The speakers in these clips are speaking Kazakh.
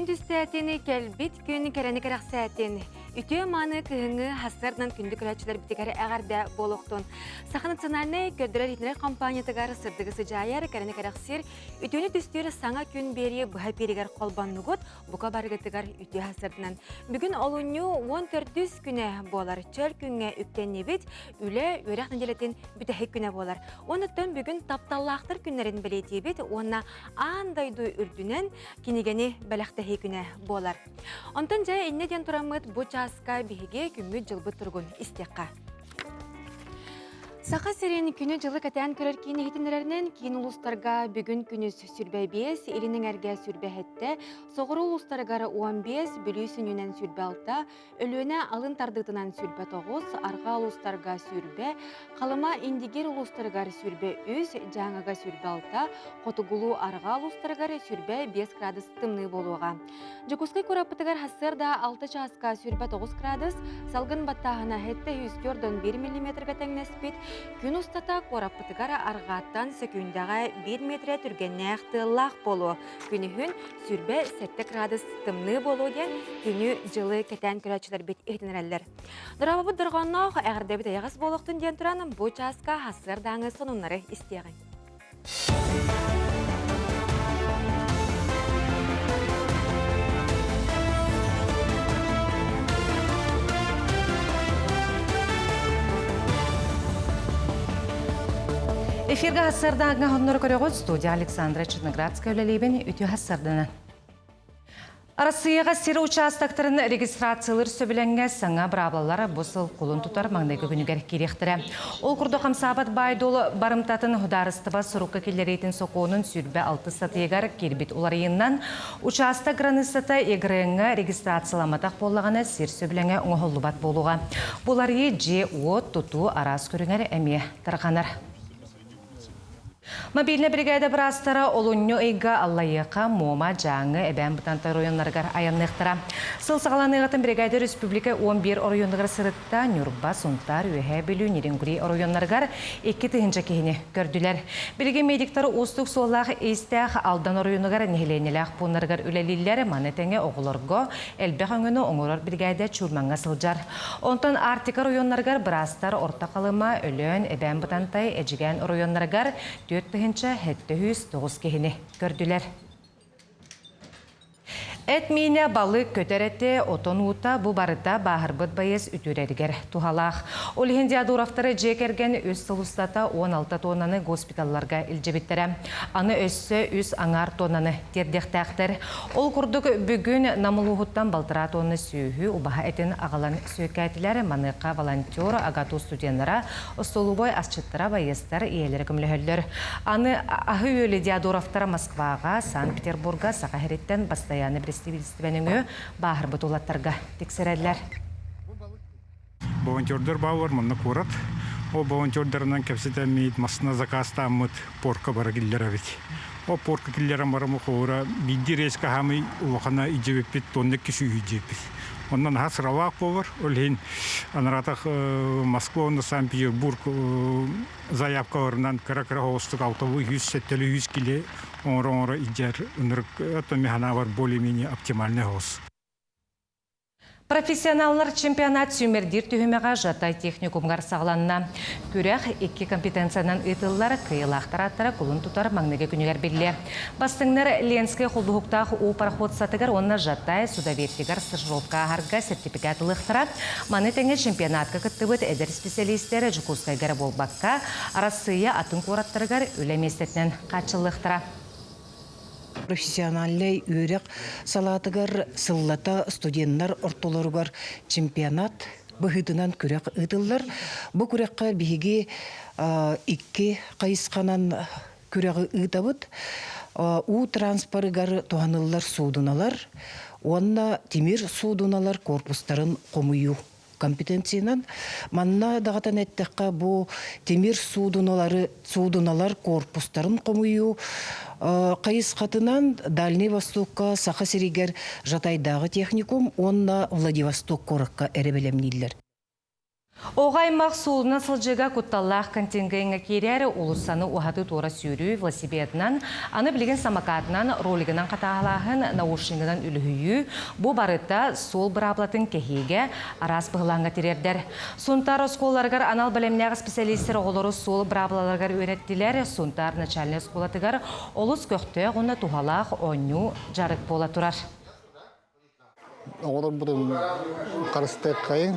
түстәтini кәлбит күн кәрәні кәрәк сәтін. Үтіе маны күйіңі хастарынан күнді көрәтшілер бітігәрі әғарда болуқтын. Сақы национальный көддірер етінер компаниятығары сырдығысы жайар кәрәні кәрәк сер, үтіені түстері саңа күн бері бұға перегер қолбанны ғод, бұқа барғытығар үтіе хастарынан. Бүгін олуыну 14 күні болар. Чөл күнге үптен небет, үлі өрәқ нәделетін бүтәхек күні болар. Оныттан бүгін тапталлақтыр күнлерін білеті бет, онына андайды үрдінен кенегені бәліқтәхек күні болар. Онтан жай әннеден тұрамыд бұ аска биһиге күммүт жылбы тургун истекка. Сақа серен күні жылы кәтән көрер кейін ехетінлерінен кейін ұлыстарға бүгін күніс сүрбә 5, елінің әрге сүрбә әтті, соғыры ұлыстарғары 15, бүлісін үнен сүрбә 6, өліөне алын тардығынан сүрбә 9, арға ұлыстарға сүрбә, қалыма индигер ұлыстарғары сүрбә 3, жаңаға сүрбә 6, қотығылу арға ұлыстарғары сүрбә 5 градус тымны болуға. Жокускай көрапытығар хасырда 6 часқа сүрбә 9 градус, салғын баттағына әтті 104-1 мм тәңнәспет, күн ұстата қораппытығара арғаттан секундаға 1 метре түргенне ақтылақ болу. Күні хүн сүрбе 7 градус тымны болу ден күні жылы кәтән көрәтшілер бет ехтенерелер. Дұрабы дұрғаннақ әғірді біт аяғыз болуқтың ден тұраным бұл часқа хасырдаңы сонунлары істеғін. Эфирга хассардаңа хоннор көрөгөт студия Александра Черноградская үлелейбен үтü хассардынан. Арасыяға сері участактарын регистрациялар сөбіленге саңа браблалары бұсыл құлын тұтар маңдайғы күнігер керектірі. Ол күрді қамсабат байдолы барымтатын хударыстыва сұрыққа келеретін соқуының сүрбе 6 статыегар кербет оларыйыннан участак граныстата егіріңі регистрацияламатақ болағаны сер сөбіленге оңғылыбат болуға. Бұларыйы же от тұту арас көріңер әме тарғанар. Мобильный бригада брастара олунню эйга аллайықа мома жаңы әбән бұтанты районларғар аяннықтыра. Сылсағаланығатын бригада республика 11 районларғар сырытта Нюрба, Сунтар, Үйе, Белю, Нерингури районларғар 2 тыгынча кейіне көрділер. Бірге медиктары ұстық солақ естәқ алдан районларғар нехеленеләқ бұнларғар үлелілер манетеңе оғылырғы әлбәқ өңіні оңырар бригада чүрманға сылжар. Онтан Артика районларғар брастар орта қалыма өлен әбән бұтантай әжіген районларғар 4-9 кейіне көрділер. Әтмейіне балы көтеретті отон ұта бұ барыта бағырбыт байыз үтірерігер тухалақ. Олығын диадурафтары жекерген өз сылыстата 16 тоннаны госпиталларға үлжебеттері. Аны өссі үз аңар тоннаны тердектәқтір. Ол күрдік бүгін намылуғыттан балтыра тонны сүйі ұбаға әтін ағалан сөйкәтілері манықа волонтер ағату студенлара ұстолубой асчыттыра байыстар иелері күмлі. Аны ағы өлі диадурафтары Москваға, Санкт-Петербурга, Сақахереттен бастаяны Стивеніңі бағыр бұтулаттарға тексерәділер. Волонтердер бауыр мұнны көрат. О волонтердерінен кәпсетәмейд масына закастамыд порка бара келдер әбет. О порка келдерін барымы қоғыра бидді рейсқа хамы ұлақана иджебеппет тонны кіші үйджеппет. Оннан хасыравақ болыр. Олхен анаратақ Москва, Санкт-Петербург заявкаларынан кара-кара хоғыстық алтауы 100-100 келе оңыра иджер үнірік механа бар более-менее оптимальный хоғыз. Профессионаллар чемпионат сүмердер түйімеға жатай техникумғар сағланына. Күрәқ 2 компетенциянан ұйтылылар киылақтар-аттара құлын тұтар маңнығы күнігер білі. Бастыңнар Ленскай құлдығықтағы у параход сатығар онына жатай судавертігар стажировка ағарға сертификатылықтыра. Маны тәңе чемпионатқа күттібіт әдір специалистері жүкускайгар болбаққа арасыя атын қораттырғар өлеместетінен қатшылықтыра. Профессиональный үйрек салатыгар сыллата студенттар ортолоргар чемпионат бұхытынан күрек ұтылар. Бұл күрекқа бігі 2 қайысқанан күрегі ұтабыд. У транспорыгар туғанылар судыналар. Онна темир судыналар корпустарын қомыю компетенциянан. Манна дағатан әттіққа бұл темир судыналар корпустарын қомыю қайыс қатынан Дальний Востокқа Сақа Серегер жатайдағы техникум, онна Владивосток қорыққа әребелемнейлер. Оғаймақ суылына сылжыға құтталлақ контингенге керері улуссаны уғаты тура сүйрі велосипедінен, аны білген самокатынан ролигінен қатағалағын наушыңынан үліхүйі, бұ барытта сол бұраплатын кехеге арас бұғыланға терердер. Сонтар осколарғар анал білемнеғі специалистер оғылары сол бұраплаларғар өреттілер, сонтар начальный осколатығар олыс көқті ғына туғалақ оңю жарық бола тұрар. Олар бұдың қарысты қайын.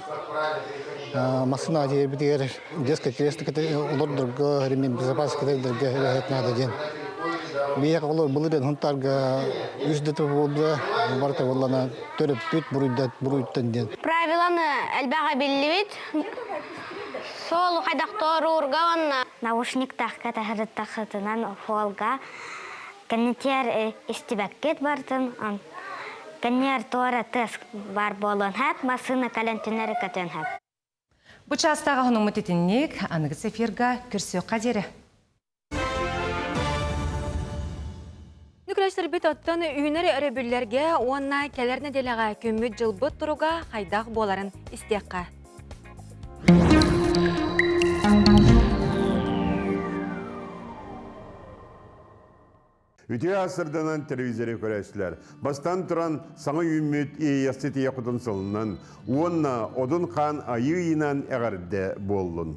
Машина бітігер детская телестікеті олардырға ремень безопасностьке надо ден. Бейек олар бұлырын ғынтарға үздеті болды, барта олана төріп бүт бұруйттан ден. Правиланы әлбәға белілі бет. Сол қайдақтор ұрға онна. Наушник таққа тәхірі тақытынан фолға. Кәнетер істебәккет бартын. Кәнер туара тәс бар болын хәп, масына кәлентінері кәтен хәп. Бұчастағы ғының мұтетіннек, анығыз эфирға күрсі қадері. Нүкірәштір бет оттан үйінері әрі онна кәлеріне делеға көммет жылбыт тұруға қайдақ боларын істеққа. Үте асырданан телевизоре көрәшілер. Бастан тұран саңа үймет ейесті тие құтын сылынан, онна одын қан айыйынан әғарде болын.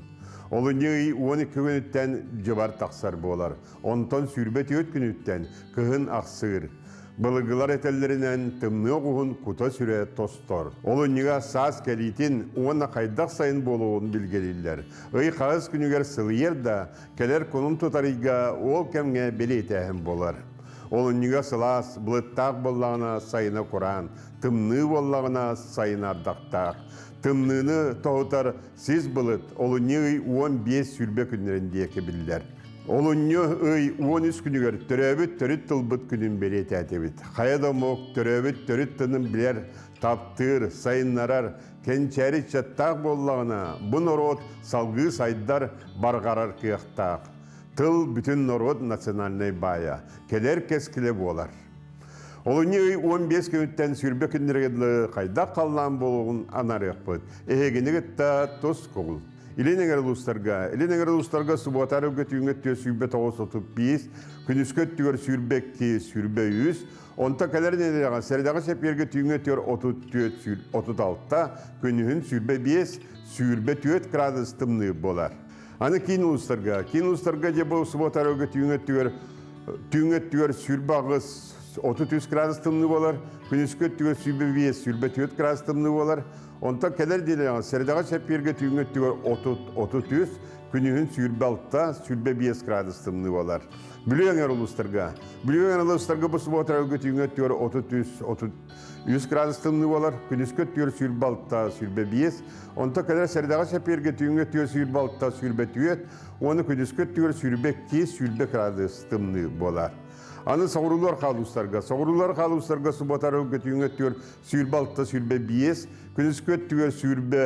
Олын ей 12 күніттен жыбар тақсар болар. Онтан сүрбет өт күніттен кығын ақсығыр. Былығылар әтелерінен тымны оғығын құта сүре тостор. Олын неға саас кәлейтін онна қайдақ сайын болуын білгелілер. Үй қағыз күнігер сылыер да, кәлер конын тұтарыға ол кәмге белейті әхім болар. Олын неға сылас, бұлыттақ болағына сайына құран, тымны болағына сайына ардақтақ. Тымныны тоғытар сіз бұлыт, олын неғый 15 сүрбе күнерінде кебілдер. Олынны үй 13 күнігер түрәбіт түріт тылбыт күнін берет әтебіт. Қаяда моқ түрәбіт түріт тынын білер, таптыр, сайынларар, кәнчәрі чаттақ болағына, бұн орот салғы сайдар барғарар қияқтақ. Тыл бүтін орот национальный бая, келер кескілі болар. Олынны үй 15 күніттен сүрбе күніргеді қайдақ қаллан болуғын анарық бұд. Ехегінігітті тос қоғыл. Иленегер ұлыстарға сұбуатар өгі түйіңет түйе сүйбе 935, күніскөт түйер сүрбекке сүрбе 100, онта кәлерін едеріған сәрдағы сәперге түйіңет түйер 36-та, күнігін сүрбе 5, сүрбе 4 градус тымны болар. Аны кейін ұлыстарға дебі сұбуатар өгі түйіңет түйер сүрбе ағыз 33 градус тымны болар, күніскөт түйер сүрбе 5, сүрбе 4 градус тымны болар. Онта кәлер дейлеген, сәрдағы сәпперге түйіңет түйер 30, күнігін сүрбе 6-та, сүрбе 5 градус тымны болар. Бүлігенер ұлыстарға бұл сұбуатар өгі түйіңет түйер 30 градус тымны болар, күніскөт түйер сүрбе 6-та, сүрбе 5. Онта кәлер сәрдағы сәпперге түйіңет түйер сүрбе 6-та, сүрбе 4, оны күніскөт түйер сүрбе 2, сүрбе градус тымны болар. Аны сағырулар қалуыстарға сұбуатар өгі түйіңет түйер сүрбе 6-та, сүрбе 5, күніскөт түйер сүрбе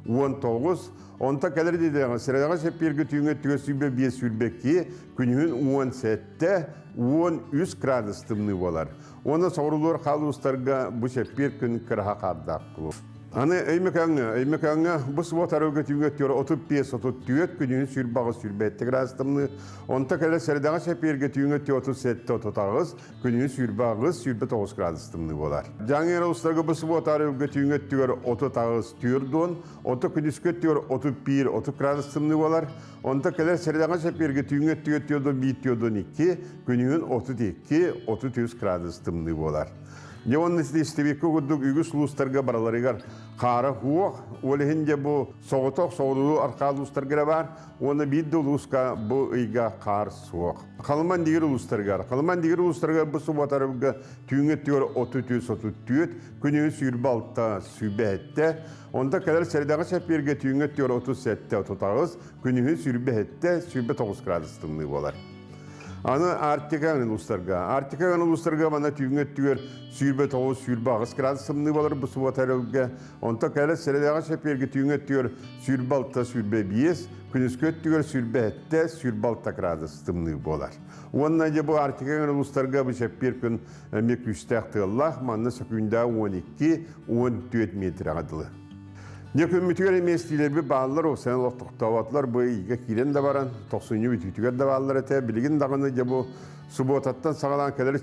19, онта кәлер дейдіған сірәдағы сәпперге түйіңет түйер сүрбе 5, сүрбе 2, күнігін 17-те 13 градус тымны болар. Оны сағырулар қалуыстарға бұл сәппер күн кірға қардақ қылып. Аны әймекаңа бұл сұбуатар өгі түйіңет түйер 35-34, күнігін сүрбағы сүрбе 7 градус тымны, онта кәлер сірәдағы сәпперге түйіңет түйер 37-39, күнігін сүрбағы сүрбе 9 градус тымны болар. Жаңер ұлыстарға бұл сұбуатар өгі түйіңет түйер 30-34, оты күніскөт түйер 31-30 градус тымны болар, онта кәлер сірәдағы сәпперге түйіңет түйер 1-2, күнігін 32-33 градус тымны болар. Невонны істебекке күдік үйгі сұлыстарға бараларығар қары хуақ, олығынде бұл соғытық арқалы ұлыстарға бар, оны бидді ұлысқа бұл үйға қар суақ. Қалыман дегір ұлыстарға бұл сұбатарыға түйіңет түйер 30-34, күнігін сүрбе 6-та сүрбе 7-те, онда кәлер сәрдағы сәпперге түйіңет түйер 37-39, күнігін сүрбе 7-те, сүрбе 9 градус тымны болар. Аны артиканың ұлыстарға бана түйіңет түйер сүрбе 9, сүрбе 6 градус тымны болар бұл сұбатар өгі. Онта кәлі сәрәдағы сәпперге түйіңет түйер сүрбе 6-та, сүрбе 5, күніскөт түйер сүрбе 7-те, сүрбе 6 градус тымны болар. Онна де бұл артиканың ұлыстарға бұл сәппер күн мек үстәқ тығылақ, манны сөкүйінде 12-14 метр ағадылы. Некөммүтүгер еместилер би баллар осан лоқтықтаватлар бый иге кирен да баран, тоқсыню бүтүгер да баллар эте, билигин дағыны жабу субботаттан сағалан келер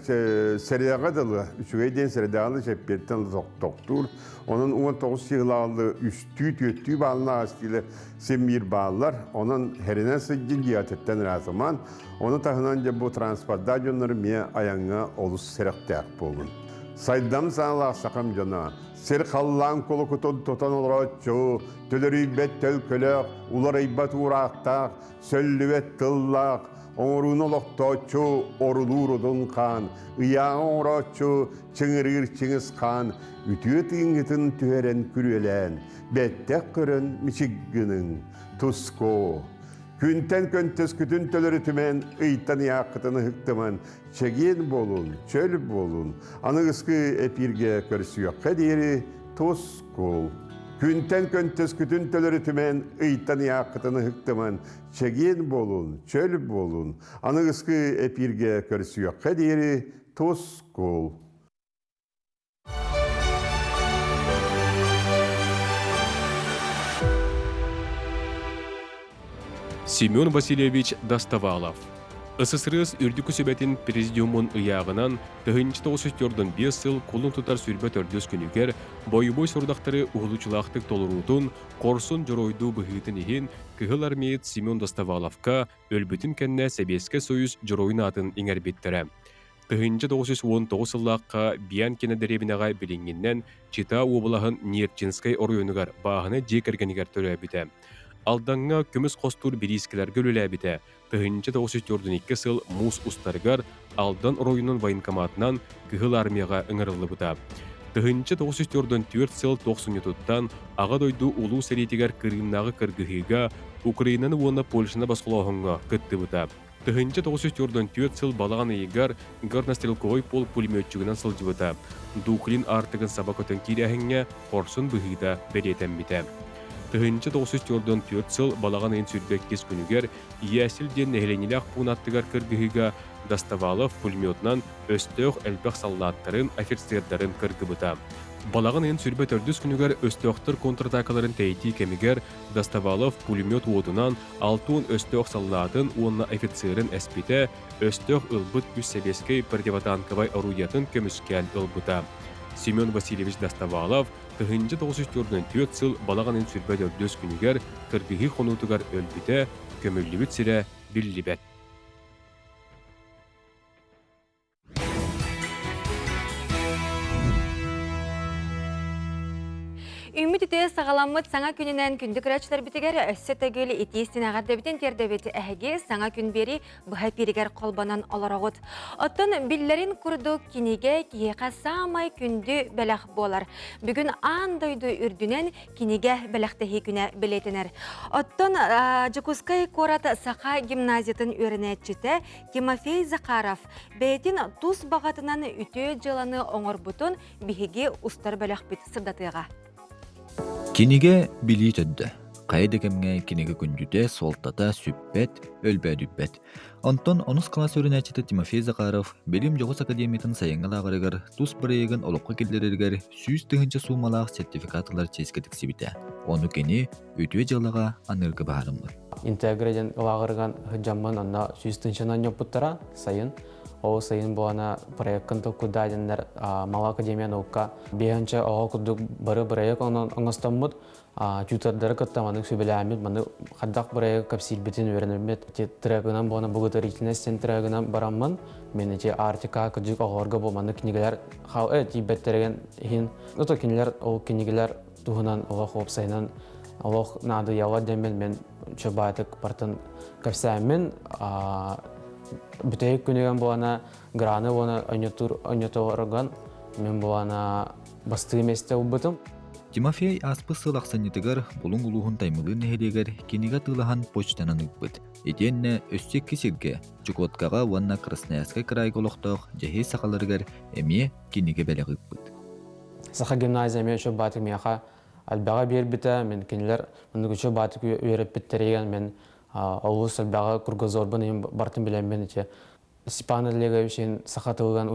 сәрияға дылы, үчүгей ден сәрияғалы жеппеттен тоқтур. Onun 19 yıllarlı üstü tüttü balına astıyla semir bağlar. Onun herine sıcın cihatetten razıman. Onu tahınanca bu transportasyonları miye ayağına olus serektek bulun. Saydam sanalaq sakam jana. Ser kallan kolu kutun tutan olaratçı, tölörüybet tölkölök, ularıybat uğraqtaq, söllüvet tıllaq, Oğrunu loqtoçu, orulur odun kan, ıyağı oğraçu, çıngırır çıngız kan, ütüye tığınıtın tüheren kürüelen, bettek körün miçigginin, tusko. Künten köntöz kütün tölörü tümen, ıytan yakıtını hıktıman, çegin bolun, çöl bolun, anı ıskı epirge körsüyor, kaderi tusko. Künten köntöz kütün tölörü tümen, ıytan yakıtını hıktıman, çegin bolun, çöl bolun, anı ıskı epirge körsüyor, kaderi tusko. Семен Васильевич Доставалов. СССР үрдүк сөбетін президиумын ыяғынан 1994-5 сыл қолын тұтар сүрбе төрдөс күнігер бойыбой сұрдақтары ұғылучылақтық толырудың қорсын жоройду бұхытын ехен кығыл армейт Семен Доставаловқа өлбітін кәнне Советский Союз жоройын атын еңербеттірі. 1919 сыллаққа биян кенедеребінаға білінгеннен Чита облағын Нерчинскай оройынығар бағыны жекергенігер төрі біті. Алдаңға көміс қостур берискелер көлілі біті. 1992 сыл мұз ұстарғар алдан оройының военкоматынан кығыл армияға ыңырылы бұта. 1994 сыл 90 тұттан аға дойду ұлу сәретігер кірімнағы кіргіғіға Украинаны оны Польшына басқылауғынға күтті бұта. 1994 сыл балаған егер Горнострелковой полк пулеметчігінен сылжы бұта. Духлин артығын сабақытын керәхіңе қорсын бұғыда беретен біті. 1994 сыл балаған ең сүрбек кес күнігер иәсілден нәхіленелі ақпуынаттығар кіргіғіға Доставалов пулеметнан өстөқ әлбәқ саллаттарын, офицердарын кіргі бұта. Балаған ең сүрбе төрдіс күнігер өстөқтір контратакаларын тәйті кемігер Доставалов пулемет уодынан алтуын өстөқ саллатын онына офицерін әспеті өстөқ ылбыт күс Советский противотанковай орудиятын көміскән ылбыта. Семен Васильевич Доставалов 1994 сыл балаған ең сүрбе төрдіс күнігер кіргіғі қонутығар өлбіті көмілі сірі білі бәт. Үміт ете сағаламыт саңа күнінен күнді күрәчілер бітігер өссі тәгелі етестен ағарды бітін тердебеті әхеге саңа күн бері бұға перегер қолбанан оларағыд. Оттын білдерін күрді кенеге кейеқа самай күнді бәләқ болар. Бүгін андойды үрдінен кенеге бәләқтәхи күні білетінер. Оттын Жакускай Корат Сақа гимназиятын өрінәтчіті Тимофей Захаров бәйтін тұс бағатынан үті жыланы оңыр бұтын бігеге ұстар бәләқ біт сырдатыға. Киниге били төдді. Қайды кемге киниге күндүде солтата сүппет, өлбәд үппет. Онтон онус класс өрінәчеті Тимофей Захаров Белим Жоғыс Академиятын сайынғал ағырығыр тұс бірейгін олыққа келдерергер сүйіз тығынча сумалақ сертификатылар ческетік сибіті. Оны кені өтуе жылыға анырғы бағарымыр. Интегреден ағырған ғыджамын онна сүйіз тығынчанан өппіттара сайын. Ол сайын болана проекттың күдәдендер Мала Академия наука. Бейінче оға күдік бары проект оңыстамыд. Тютардары күттаманың сөбеләмет, маны қаддақ проект капсил бітін өрінірмет. Трегінен болана бұғытыр итінестен трегінен барамын. Мені артика күдік оғырға болманы кенегелер қау бәттереген ең. Ұты кенелер, ол кенегелер тұғынан оға қоп сайынан оғық нады яуад демен мен чөбатық партын капсәмен Бүтейік күнеген болана граны болана ойнетуғырған, мен болана басты еместе ұлбытым. Тимофей аспы сылақсанетігер бұлың ұлуғын таймылы нәхелегер кенеге тылыған почтанан ұқпыт. Етенне өстек кесерге, Чукоткаға ванна Красноярскай край қолықтық жәхей сақаларығар әме кенеге бәлі ұқпыт. Сақа гимназия мен шо батық мияқа әлбәға бер біті, мен кенелер мұны күші батық өріп біттереген мен Олус әлбәға күргізорбын ең бартын білем мен ете. Степан Олеговичен сақатылған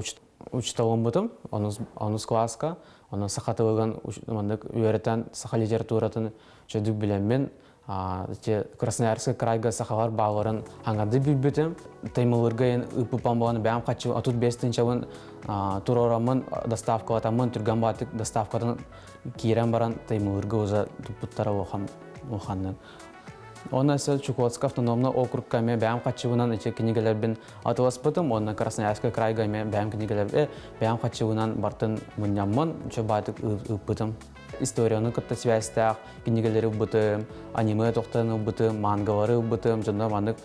учтауын бұтым, оныз класска. Оны сақатылыған мандык үйрәтен саха литературатын чөдүк билен мен Красноярский крайга сахалар бағыларын аңады билбетем. Таймылыргайын ұпыпан боланы бәм қатшы атут бестінші турорамын доставкалатамын түрген батық доставкадан кейрен баран таймылырга өзі тұппыттара оқанның. Оны әсі Чукотск автономны округ кәме бәм қатшығынан әче кенегелербен атылас бұтым. Оны Красноярский крайга бәм кенегелербен бәм қатшығынан бартын мұнямын чө батық ұппытым. Историяны кытта связьтах, книгелери убытым, аниме тоқтаны убытым, мангалары убытым, жонда манык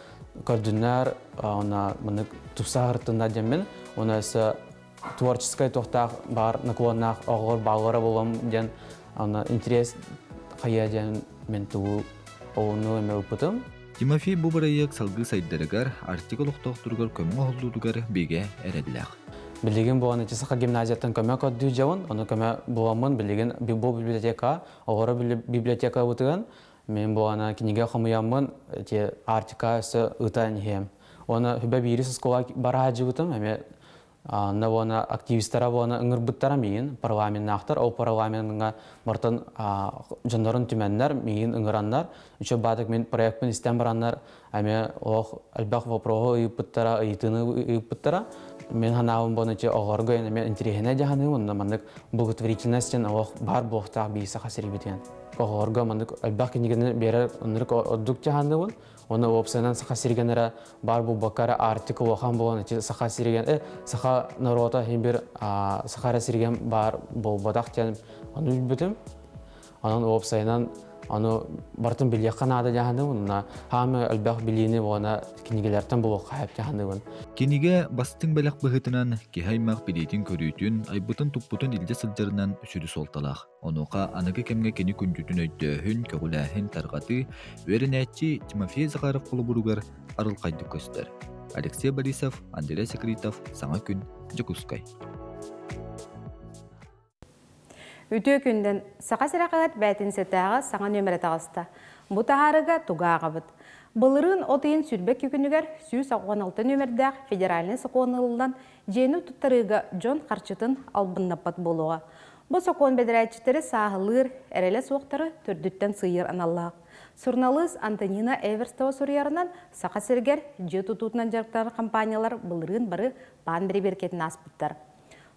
көрдүннәр, она манык тусагыртында демен, она эсэ творческой тоқтах бар наклоннах оғыр балгара болам ден, она интерес кая ден мен туу оуну эме убытым. Тимофей Бубарайык салгы сайдарыгар артикл оқтоқтургар көмі олдудугар беге әреділәқ. Билеген боланы Чесаха гимназияттан көмек отдуу жауын, оны көмек боламын билеген бұл библиотека, оғыры библиотека өтіген, мен боланы книге қамыямын, артика өсі ұтан ем. Оны хүбә бейріс скола бара жы ұтым, Ана вона активисттара вона ыңыр буттара мейін парламент нақтар, ол парламентға мартын жандарын түмәннәр, мейін ыңыраннар. Үші бадық мен проектпен істен бараннар, әме оқ әлбәқ вопроғы үйіп буттара, үйітіні үйіп буттара. Мен ханауын боны че оғарғы әме интерехіне жағаны, онда мандық благотворительностен оқ бар боқтақ бейсі қасыры бітген. Оғарғы мандық әлбәқ кенегені бері ұнырық оддық жағаны Оны опсайнан саха сиргенера бар бу бакара артикл охан болан саха сирген саха народа химбир сахара сирген бар бу бадактен аны билбетим. Анан опсайнан аны бартын биляккан ада жаһанды мына хамы албах билини вона книгелерден бу кайып жаһанды. Кениге бастың белек быгытынан кехаймак билетин көрүтүн айбытын туппутун илде сылжарынан үсүдү солталах. Онука аныгы кемге кени күнжүтүн өйдөһүн көгүләһин таргаты веренәтчи Тимофей Захаров кулубуругар арылкайды көстөр. Алексей Борисов, Андрей Секретов, Саңа күн, Жакускай. Үтө күнден сақа сирақағат бәтін сетағы саңа нөмірі тағыста. Бұтағарыға туғаға бұд. Бұлырын отыйын сүрбек күкінігер сүйіс 16 нөмірдәқ федералinen соқуынылдан жені тұттарыға Джон Қарчытын албыннаппат болуға. Бұл соқуын бәдірәтчітері сағылыр, әрелі соқтары түрдіттен сыйыр аналлақ. Сурналыз Антонина Эверстова сұрыярынан сақа сіргер же тұтутынан жарықтары компаниялар бұлырын бары бан бірі беркетін аспыттар.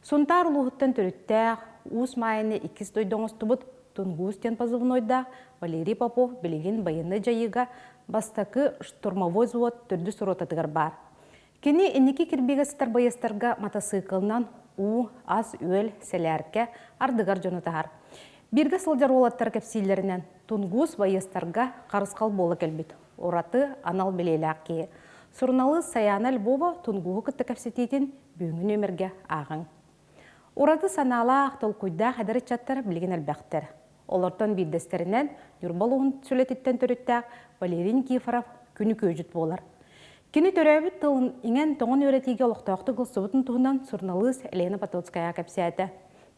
Сунтар улуғыттан түріттәқ, уыс майыны 2 дойдоңыз тұбыт Тунгустен пазылын ойда Валерий Попов білеген байыны жайыға бастақы штурмовой завод түрді сұротатығар бар. Кені енеке кірбегі сытар байыстарға мотоциклынан аз өл сәләрке ардығар жонытағар. Біргі сылжар олаттар кәпсейлерінен Тунгус байыстарға қарысқал болы кәлбет. Ораты анал білейлі ақкейі. Сұрналы Саянал Боба Тунгуғы күтті кәпсетейтін бүйіңін өмірге ағың. Ораты санала ақтол көйда қадары чаттар білген әлбәқтер. Олардан бидестерінен Юрбалуын сөйлететтен түріттәк Валерий Никифоров күні көжіт болар. Кені төрәбіт тылын еңен тоңын өретеге олықтақты ғылсыбытын тұғынан Сұрналыз Елена Потоцкая кәпсәді.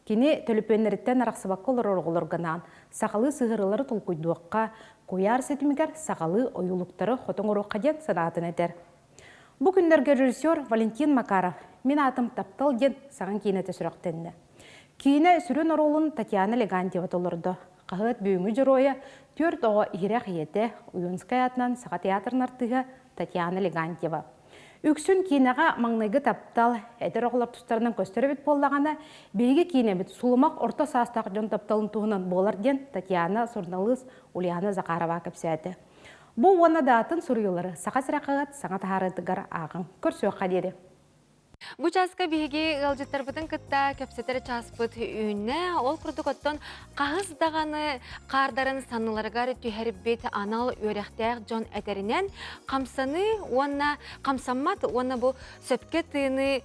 Кені төліпенлеріттен арақсыбаққа олар орғылырғанан, сақалы сығырылары тұлқойдуаққа, қойар сетімігер сақалы ойылықтары қотың ұрыққа ден санатын әтер. Бұл күндерге режиссер Валентин Макаров мен атым таптал ден саған кейінеті сүрақтенді. Кейіне сүрін оролын Татьяна Легантьева толырды. Қағыт бүйіңі жыроя 4 оға ирақ еті Уюнскай атынан саға театрын артыға Татьяна Легантьева. Үксін кейінеға маңнайғы таптал әдір оғылар тұстарынан көстеребет болағана бейге кейінебет сұлымақ орта састақ жон тапталын туғынан болар ден Татьяна Сурналыз Ульяна Захарова көпсәді. Бұл оны датын сұрыйлары сақа сырақығат саңа тағарыдығар ағын көрсі оқа деді. Бу часка биһиги ылжыттарбытын кытта кепсетері часпыт үйінне, ол күрдік қағыз дағаны қардарын саныларығар түйәріббет анал өрәқтәқ жон әтерінен қамсаны, онна қамсаммат, онна бұл сөпке тыыны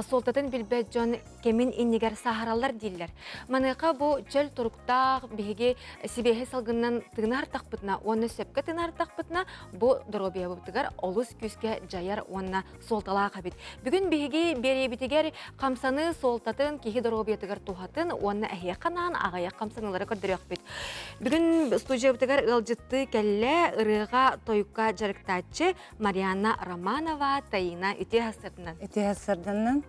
солтатын білбет жон кемін иннегер сахаралар дейлер. Маныға бұл жөл тұрықтақ биһиги сибеге салғыннан тыына артақпытына, онна сөпке тыына артақпытына бұл дұробия бұптығар олыс күске жайар онна солталаға бет. Бүгін биһиги Ити беребитигер камсаны солтатын кихи доробиятыгар тухатын, уанна әхия қанан ағая камсанылары көрдірек бит. Бүгін студиябытыгар ылжытты кәлі ырыға тойука жарықтатчы Марианна Романова тайына үте хасырдынан. Үте хасырдынан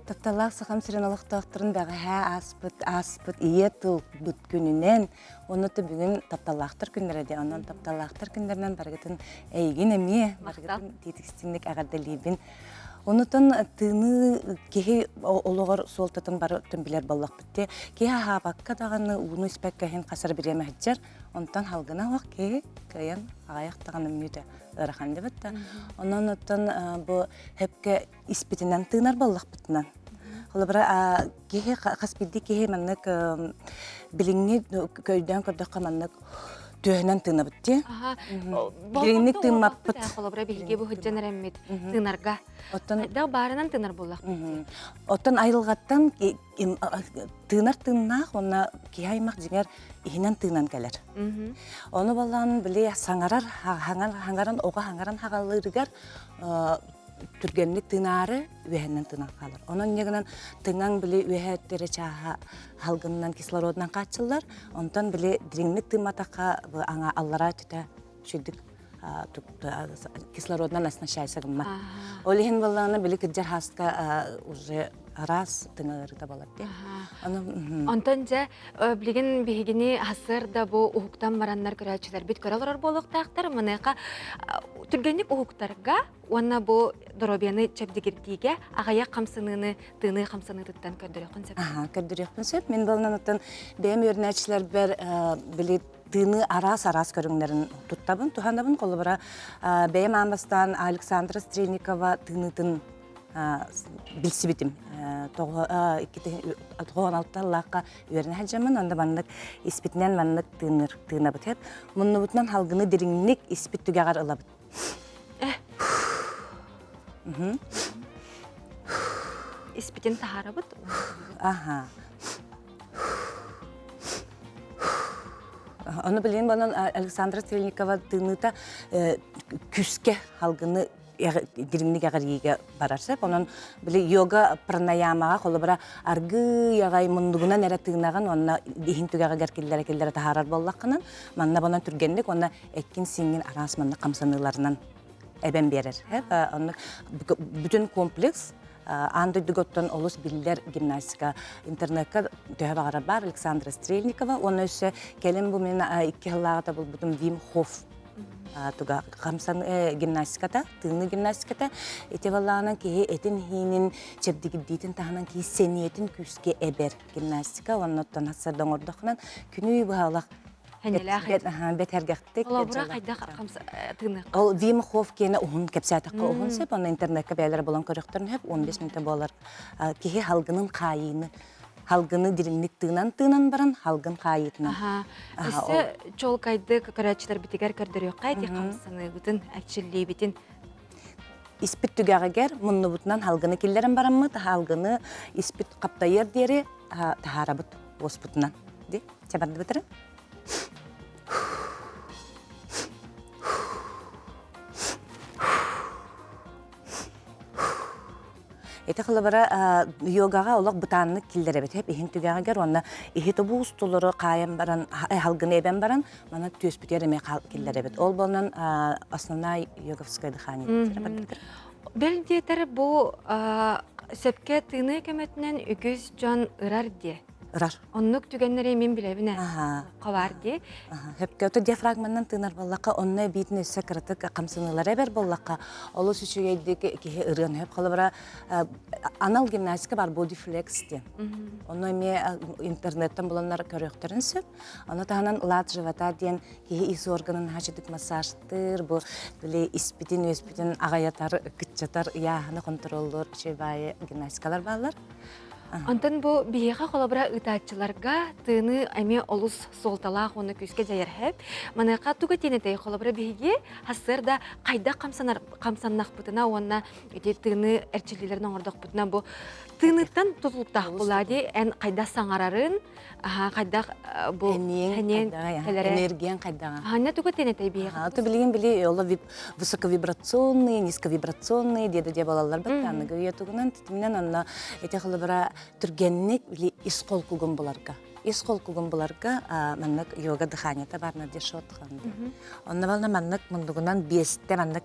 тапталақ сақам сиреналық тақтырын бәғі аспыт, ие тұл бұт күнінен, оны ты бүгін тапталақтыр күндерде, онын тапталақтыр күндерінен барғытын әйген әме, барғытын тетікстінлік ағардалейбін. Онытын тыны кеге олығыр солтатын бары түнбілер боллақ бітті. Кеге хабаққа дағаны уыны іспәккәхін қасыр біреме хәджар, онтан халғына оқ кеге көйен ағаяқ дағаны мүді ұрақанды бітті. Онын ұттан бұл хөпке іспетінен тынар боллақ біттінен. Қолыбыра кеге қаспиді кеге мәнік біліңні көйден көрдіққа мәнік түйінен тыны бітті. Біліңнік тынмап біт. Қолыбыра білге бұл хүджен әрәммет тынарға. Дау барынан тынар болақ. Оттан айылғаттан тынар тыннақ, оны кей аймақ жеңер ихінен тынан кәлер. Оны балан біле саңарар, хаңаран, оға хаңаран хағалырығар түргенлік тынары өйәннен тынан қалыр. Оның негінен тыңан біле өйәттері чаға халғыннан кислородынан қачылар, онтан біле диреңлік тынматаққа аңа аллара түті шүдік кислородынан оснащайся гымма. Олихин балланы білі кіджер хастка уже раз тыңағырда болады. Онтан жа, білген бігені асыр да бұл ұхуқтан мараннар көрәчілер. Бет көралар болуқтақтар, мұнайқа түргенлік ұхуқтарға, онна бұл доробияны чәбдегірдейге ағая қамсыныны, тыны қамсыны тұттан көрдірек қынсеп? Көрдірек қынсеп. Мен балынан ұттан бәйім өрнәчілер бір білі тыны арас көріңдерін тұттабын, тухандабын қолы бұра бәйім амастан Александра Стрельникова тыны білсі бітім. 16 лаққа өріне әлжамын, онда бандық іспетінен бандық тыны бұт. Мұнны бұтынан халғыны деріңнік іспет түгеғар ұла бұт. Іспетен тағары бұт? Оны білейін бұнын Александра Стрельникова тыныта күске халғыны диринник ағарыйға барарсып. Onun біле йога пранаямаға қолы бұра арғы яғай мұндығынан әрі тыынаған, онына дейін түгіға кәркелдері тағарар боллаққынан, манна бұнан түргенлік, онына әккен сеңген арас манна қамсаныларынан әбен берер. Бүтін комплекс Анды дүгөттен олыс билдер гимнастика интернетка төһө бағарар бар Александра Стрельникова. Оны өсі келем бұл мен 2 жылағыда бұл бұтым Вим Хоф туга қамсан гимнастиката, тыны гимнастиката. Эти балағынан кейі әтін хейнін чепдегі дейтін тағынан кейі сенетін күске әбер гимнастика. Оның оттан хатсардан ордықынан күні бұғалақ бетергәхтек. Олабыра қайда тыны? Ол Вим Хоф кені ұғын кәпсәтіққа ұғын сеп, оны интернетке бәлері болан көріқтерін өп, 15 минуты болар. Кейі халғының қайыны, халғыны диринник тыынан баран, халғын қайытынан. Өсі чол қайды көрәтшілер бітігер көрдірі қайды қамсыны бұтын, әкшілі бітін? Испит түгәғігер, мұнны бұтынан халғыны келдерін барамы, халғыны испит қаптайыр дері тағара бұт, ос бұтынан. Чабарды бұтыры? Эти қылыбыра йогаға олақ бұтанны келдері бет. Хеп ихин түгәғігер, онна ихи тобу ұстылыры қайын баран, халғын әбен баран, мана төс бүтер еме келдері бет. Ол болынан основная йоговская дыхание. Бәл детері бұл сөпке тыны көметінен үгіз жон ұрар де. Ырар. Оннук түгеннері мен білебіне қавар де. Хөпке өті диафрагманнан тынар боллаққа, онны бейтін өсі кірітік қамсынылар әбер боллаққа. Олы сүшігейдік кеге ұрған хөп қалыбыра анал гимнастика бар, бодифлекс де. Онны ме интернеттен боланлар көріқтерін сөп. Оны тағынан лад живота ден кеге ис органын хачыдық массажтыр, бұл біле испитин, өспитин ағаятар, күтчатар, яғыны контроллар, шебайы гимнастикалар балар. Антон бу биега колобра ытаатчыларга тыны эме олус солталаах оны күскө жайырхеп, маныка туга тенетей колобра биеге хасырда кайда камсаннах бутына онна эти тыны эрчилилерин оңордок бутына бу тыныттан тутулуктах булади эн кайда саңарарын, кайда бу энергиян кайдага. Ханна туга тенетей биега. Ты билген били ола высоковибрационные, низковибрационные деди де балалар баттаны гыя тугунан титимнен онна эти холобра түргенник били исқол кугун буларга. Исқол кугун буларга маннык йога дыханията барна дешот ханды. Онна бална маннык мундугунан бесте маннык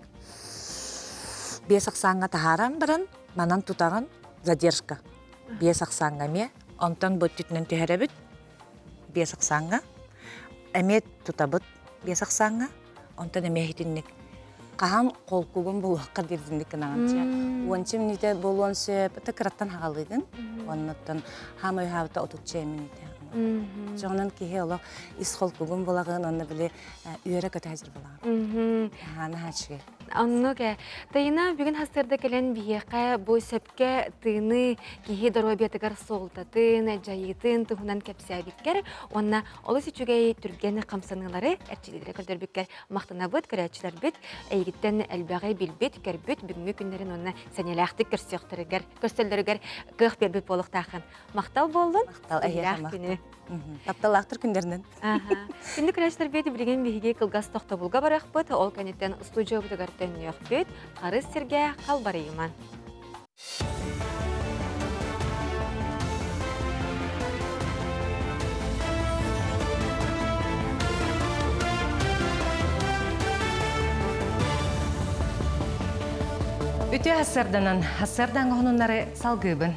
бес аксанга тахаран баран манан тутаган задержка. Бес аксанга ме онтан боттүтнен техеребит бес аксанга эмет тутабыт бес аксанга онтан эме хитинник. Кахан кол кугун булакка дирдиндик канаганча. Уанчим ните болуансе текраттан хагалыгын. Оннаттан хамай хавта отучче мините. Жоғынан кихе олақ исқол кугун булагын онны биле үйөрө көтәжир булагын. Ханы хачы. Анныге тайына бүгін хастырда келен биеққа бу сөпке тыны кихи дорвабиятыгар солтатын, жайытын тұхынан кәпсәбіткер, онна олы сечугей түргені қамсанылары әрчелері көрдірбіккер мақтына бұд, көрәтшілер бұд, әйгіттен әлбәғай білбет, көрбет, бүгінгі күндерін онна сәнеләқті көрсөлдерігер қық бербет болықтақын. Мақтал болдың? Мақтал, әйеға мақтал. Тапталақтыр күндерінен. Күнді көрәтшілер беті білген бейге қылғас тоқта бұлға барақ бұд, ол кәнеттен студио бұдығар төннеуқ бет, қарыз серге қалбарайыман. Үтө хассардан ғонунлары салгыбын.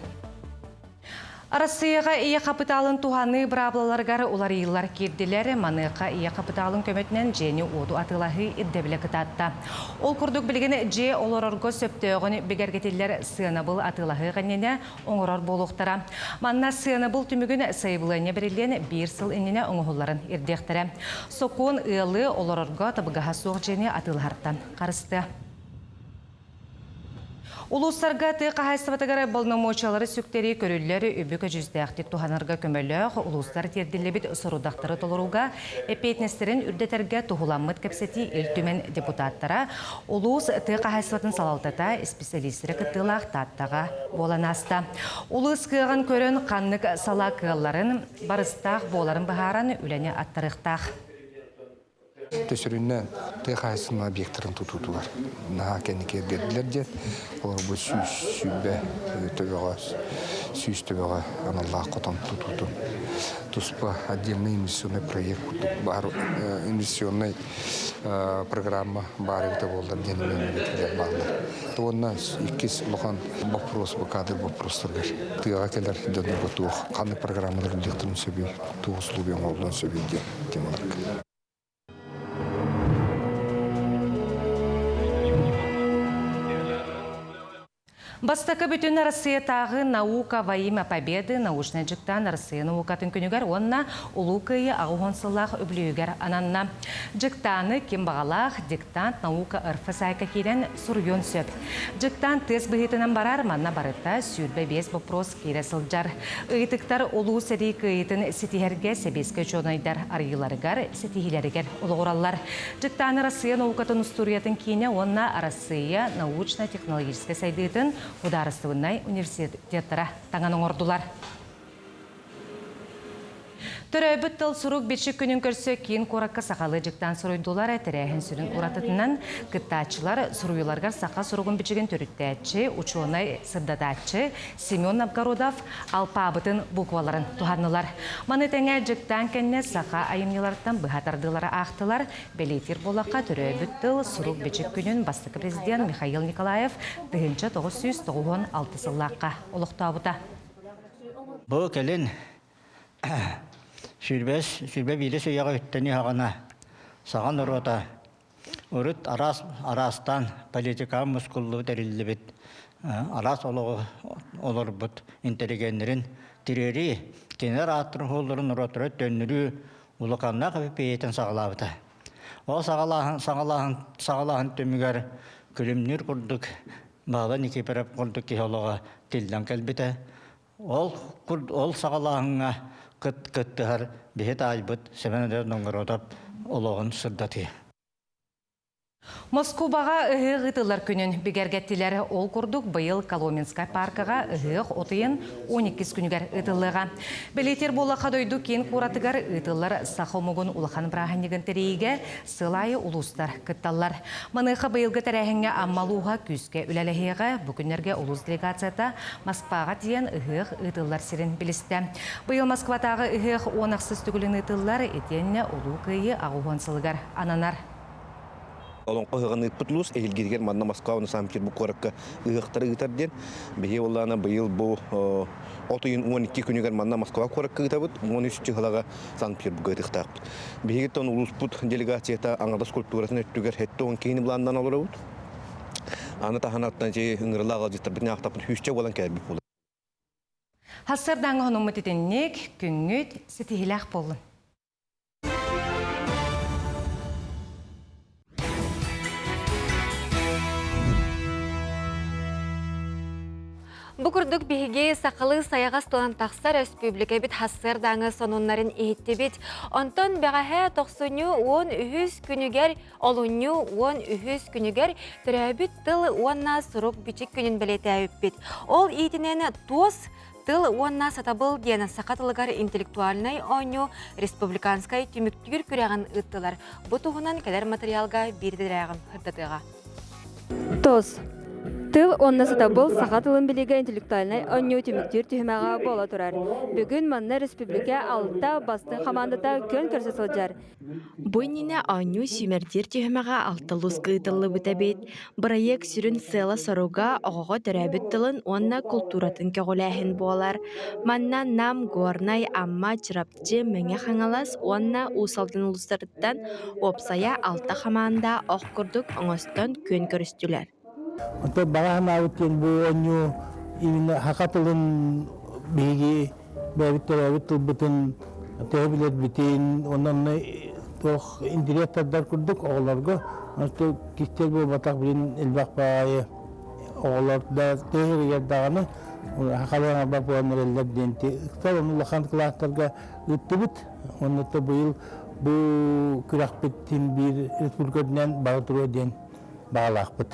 Россияға ия капиталын туханы браблаларгар улар йыллар кирдилер, маныка ия капиталын көмөтінен жени оду атылахы иддебілі кытатта. Ол күрдік білген же олорорго сөптөғын бігергетелер сыанабыл атылахы ғаннене оңырар болуқтара. Манна сыанабыл түмігін сайбылыне берілен бір сыл иніне оңығыларын ирдектірі. Сокуын ыйлы олорорго табыгаға соқ жени атылахарттан қарысты. Улустарга тыйқа хайстабатыгары болномочалары сүктері көрілері үбігі жүздәқті туханырға көмөлі улустар терділебіт сұрудақтары толыруға эпейтнестерін үрдетерге тухуламмыт кәпсеті үлтімен депутаттара улус тыйқа хайстабатын салалтата специалистері кыттылақ таттаға боланаста. Улус кыған көрін қаннық сала кылларын барыстақ боларын бағаран үләне аттарықтақ. Төсірінен тыйқайсын объекттарын тұтудылар. Наға кәнекер берділер ден, олар бұл сүйіс төбеға аналлағы қотан тұтуды. Туспа отдельный инвестиционный проект, бар инвестиционный программа барыгыта болдар денемен мемлекеттер бағылар. Тоғына иккес ұлған вопрос, кадр вопростаргар. Тыйға келер дөні бұтуық, қаны программалар үлдектірін сөбей, туғы сұлубен олдан сөбей темалар. Бастакы бүтін Россия тағы наука во имя победы научный жіктан Россия наукатын күнігер онна улукайы ағуғансылақ өблігер ананна. Жіктаны кем бағалақ диктант наука ұрфы сайқа керен сұрйон сөп. Жіктант тез бұғытынан барар манна барытта сүйірбе бес вопрос кере сылжар. Үйтіктар улу сәрі күйетін сетихерге себеске жонайдар арғыларығар сетихилерігер ұлғыралар. Жіктаны Россия наукатын ұстуриятын кейіне онна Россия научно-технологический сайдыйтын Ударыстығынай университеттері таңан оңырдылар. Төрөбіт тыл сұрук бетші күнін көрсі кейін қораққа сақалы жіктан сұруйдылар әтірәхін сүрін ұратытынан күттачылар сұруйларғар сақа сұруғын бетшіген төріттәтші, учуынай сырдататшы Семен Новгородов алпабытын букваларын туғанылар. Маны тәңе жіктан кәнне сақа айымнелардан бұғатардылары ақтылар. Белейтер болаққа төрөбіт тыл сұрук бетші күнін бастықы президент Михаил Николаев 1996 сыллаққа ұлықтауыда. Бұл кәлін Сүрбе биле сөйяға үттені хағана саған ұрота. Үріт арастан политика мұскуллы тәрілі біт. Арас олар бұт интеллигенерін тирери кенер аттыр қолдырын ұротыры төнірі ұлықанна қабы пейетін сағалабыта. Ол сағалағын төмігер күлімнер құрдық бағдан екеперіп құрдық кехолыға тілден кәлбіті. Ол сағалағыңа кыттығар бейет айбыт сәмәнәдер ноңғыротап олығын сырдаты. Москваға ыһық ытылар күнін бігергеттілері ол күрдік бұйыл Коломенскай паркыға ыһық отыйын 12 күнігер ытылыға. Білетер бола қадойду кен куратыгар ытылар сақылмығын улахан браханегін тірейге сылайы улустар кытталар. Маныға бұйылғы тәрәхіңе аммалуға күзге үләліхеға бүкінерге улус делегацията Москваға тиен ыһық ытылар сирин білісті. Бұйыл Москватағы ыһық онақсыз түгілін ытылар етенне улу күйі ағуғансылығар ананар. Олон қойған ұтпытлус, әйілгерген манна Москваны Санкт-Петербург қорыққа ұйықтары ұйтарден. Бейе олағына бұйыл бұл отойын 12 күнігер манна Москва қорыққа ұйтабыд, 13 жылаға Санкт-Петербург ұйықтақ. Бейе тон ұлыспыт делегацията аңадас культурасын өттігер әтті оң кейіні бұландан алыр ауд. Аны таханаттан жей ұңғырылаға жеттір бітіне ақтапын хүшче болан кәрбі болды. Хасырдан ғының мұтетіннек күнгіт сетихіләқ болын. Бұқырдық бейге сақылы саяғас толан тақса республика бит хассыр даңы сонунларын ехетті бит. Онтон бәғәхә 90 үхіз күнігер, олуну 10 үхіз күнігер түрәбіт тыл 10 сұрық бичік күнін білеті әуіп бит. Ол етінені тос тыл 10 сатабыл дені сақатылығар интеллектуальный оңу республиканскай түміктігір күрәғін ұттылар. Бұ тұғынан кәлер материалға бердірәғын хырдатыға. Тос. Тыл онна сатабыл саға тылын білігі интеллектуальный онню түміктер түхімаға бола тұрар. Бүгін манна республика алта басты командата көн көрсетіл жар. Бойнина онню сүмердер түхімаға алтылус кыйтылы бұтабет. Проект сүрін сыла соруға оғыға төрәбіт тылын онна культуратын көгіләхін болар. Манна нам горнай амма чырапчы мәңе қаңалас онна усалдың ұлыстарыттан опсая алта команда оқ күрдік оңыстан көн көрістілер. Untuk bahan awutin bu onyu ini hakatulun bigi betul betul tehbilet bitin onan toh indirect tadar kurduk oğlarga untuk kistel bu batak bilin ilbak paya oğlar da tehir yerdağını hakalan abba bu anırlar denti tavan ulakan klaslarga üttübüt onu da bu yıl bu kürak bitin bir respublikadan bağıtırı den bağlaqbıt.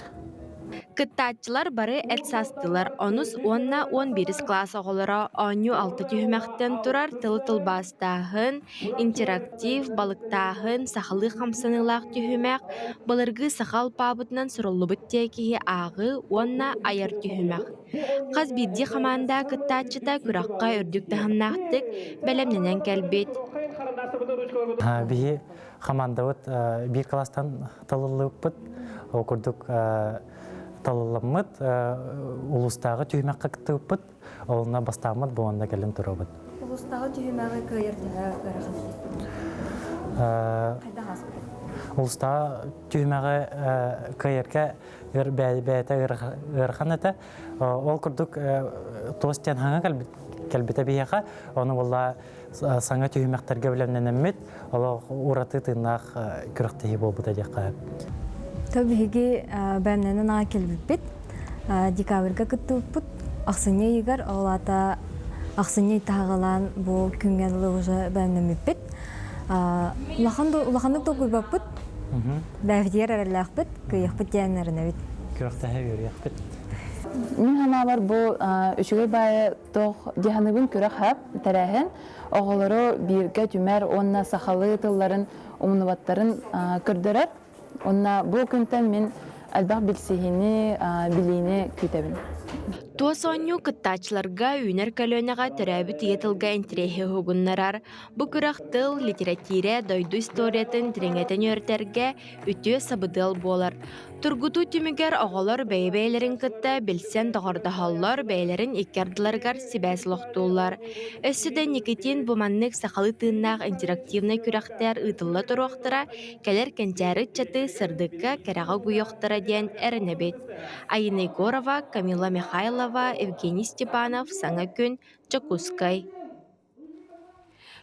Кыттаачылар бары әтсастылар. Онус 10-11 класс оғылыра оню 6 түйімәқтен тұрар тыл-тылбастағын, интерактив, балықтағын, сақылы қамсанылақ түйімәқ, балырғы сақал пабытынан сұрылыбыт текеге ағы 10 аяр түйімәқ. Қаз бидді қаманда кыттаачыта күраққа үрдік тағымнақтық бәлемненен кәлбет. Бейі қамандауыт бір класстан тылылық бұд, оқырдық талыламыд, улустағы түймәққа кітті өппіт, олына бастамыд бұғанда кәлін тұры бұд. Улустағы түйімәғі көйірді ғырған? Қайда ғаспыр? Улустағы түймәғі көйірге бәйті ғырған әті, ол күрдік тостен хаңа кәлбеті бейеға, оны олла саңа түймәқтерге білемнен әммет, олы ұраты тыңнақ күріқтегі бол бұд әдеққа. Табиги бәмнәнен аға келбіппет, декабрға күтті өппіт, ақсыне егер, олата ақсыне тағылан бұл күнгенлі ұжы бәмнән өппет. Улақандық тоқуй баппыт, бәвдер әріләқпіт, көйіқпіт дәнәрін әбет. Күріқтәхе өріқпіт. Мен хамалар бұл үшіге бәйі тоқ деханығын күріқ хәп тәрәхін, оғылары бірге түмәр онына сақалы тылларын, умынываттарын көрдірер. Онна бұл күнтен мен әлбақ білсігіні, білейіні күйтәбін. Туос оню кыттаачыларга үйнер көлөнеға төрәбі тиетілға интерехе хугуннарар. Бұ күрәқ тыл литератире дойду историятын тіреңетен өртерге үтіе сабыдыл болар. Тургуту түмігер оғалар бәйбәйлерін кытта білсен тоғырдахаллар бәйлерін иккардыларгар сибәс лоқтулар. Өссіде Никитин бұманнық сақалы тыыннақ интерактивный күрәқтер ұтылы тұруқтыра кәлер кәнтәрі чаты сырдыққа кәраға гүйоқтыра ден әрінебет. Айына Егорова, Камила Михайлова, Евгений Степанов, Саңа күн, Чокускай.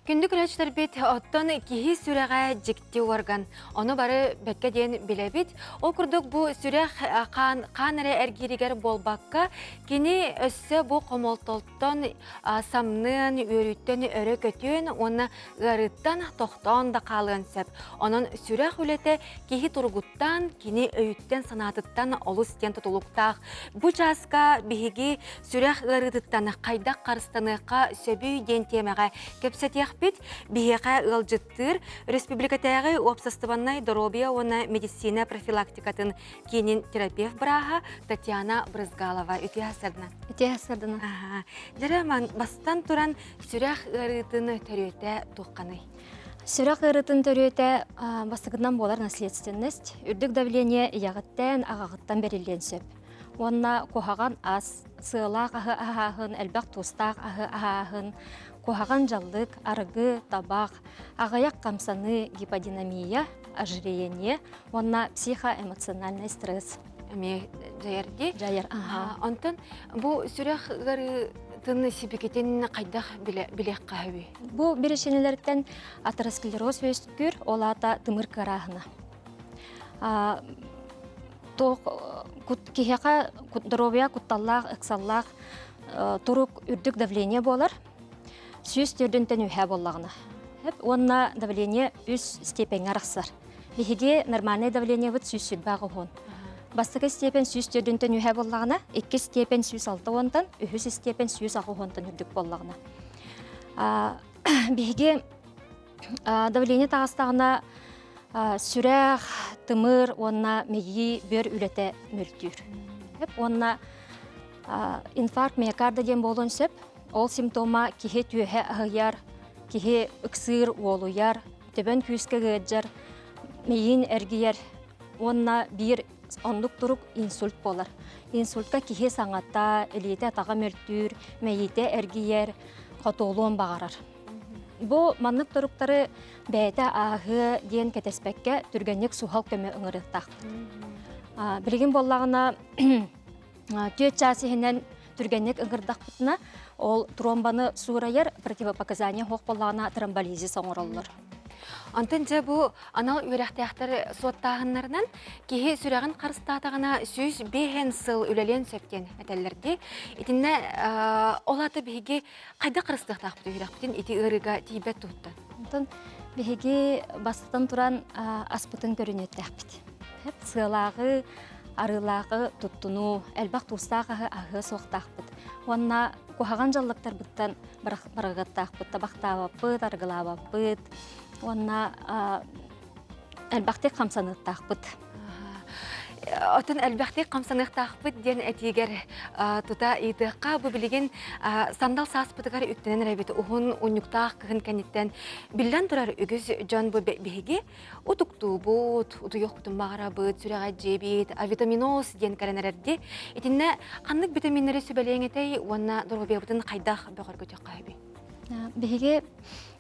Күндік үләчтер бет оттон кихи сүрәға жекті орган. Оны бары бәкке дейін білебет. Ол күрдік бұ сүрәқ қаныры әргерігер болбаққа кені өссі бұ қомолтолттон самнын, өріттен, өрі көтен, оны ғарыттан тоқтан да қалын сөп. Оның сүрәқ үләті кихи тұрғыттан, кені өйттен санатыттан олы стен тұтылықтақ. Бұ жасқа бігі сүрәқ ғарыттан қайдақ қарыстаныққа сөбүй ден темеға кепсетеқ бит бихеқа ылжыттыр республикатағы опсастываннай доробия оны медицина профилактикатын кейінен терапевт браға Татьяна Брызгалова. Үте асырдына? Үте асырдына. Жараман, бастан туран сүрәқ ғарытыны төрөте туққаны? Сүрәқ ғарытын төрөте бастығынан болар наследственность. Үрдік давление яғыттен, ағағыттан берілген сөп. Онна қоғаған ас, сығылақ ағы-ағағын, әлбәқ тустақ ағы-ағағын, қоғаған жалдық, арғы, табақ, ағаяқ қамсаны, гиподинамия, ожирение, онна психоэмоциональный стресс. Әме жайырде? Жайыр, Онтан, бұл сүрәқ ғарытыны себекетен қайдақ білек қағыбы? Бұл берешенелерден атеросклероз өстікір, олата тымыр қарағына. Кихеқа дробия кутталлақ, ықсаллақ, тұрук үрдік давление болар. Сүйіс түрдінтен үйә боллағына. Онна давление үз степен арақсар. Бігеге нормальный давление бұд сүйіс сүрбағы ғын. Бастығы степен сүйіс түрдінтен үйә боллағына, 2 степен сүйіс 6 ғынтан, 3 степен сүйіс 6 ғынтан үрдік боллағына. Бігеге давление тағыстағына сүрәқ, тымыр, онна мейі бөр үлеті мөлтүр. Онна инфаркт миокарда ден болуын сөп, ол симптома кихе түйе ағыяр, кихе ықсыр олуяр, төбен күйіске ғыджар, мейін әргияр, онна бір ондық тұрук инсульт болар. Инсультка кихе саңатта, әлеті атаға мөлтүр, мейіте әргияр, қатолуын бағарар. Бұл маннық тұруқтары бәйті ағы ден кәтеспәкке түргеннік сухал көмі ұңырықтақ. Білген боллағына түйет часыхінен түргеннік ұңырдақ бұтына ол тромбаны суырайыр противопоказания хоқ боллағына тромболизис оңырылыр. Антын жа бұл анал үйрәқтіяқтар соттағынларынан кейі сүрәғін қарыстатығына сөз бейхен сыл үлелен сөптен әтәлерде. Етінне олаты бейге қайда қарыстықтақ бұты үйрәқтен еті ұрыға тейбет тұғыттан? Антын бейге бастықтан тұран аспытын көрінеттәқ біт. Сылағы, арылағы тұттыну, әлбақ тұстағы ағы соқтақ бұт. Онна қоғаған жаллықтар бұттан барығыттақ бұт, табақтава бұт, арғылава бұт. Онна әлбәқтек қамсанықтақ бұт. Отын әлбәқтек қамсанықтақ бұт ден әтегер тұта етіққа бұл білеген сандал сас бұтығар үктенен рәбеті ұғын ұнюқтақ кығын кәнеттен білден тұрар үгіз жан бұл бейге ұтықту бұт, ұты жоқ бұтын бағара бұт, сүрәға жебет, витаминоз ден кәрінерерде. Етінне қандық витаминері сөбәлейін әтей, онна дұрғы бей бұтын қайдақ бәғар көтек қайбей? Беге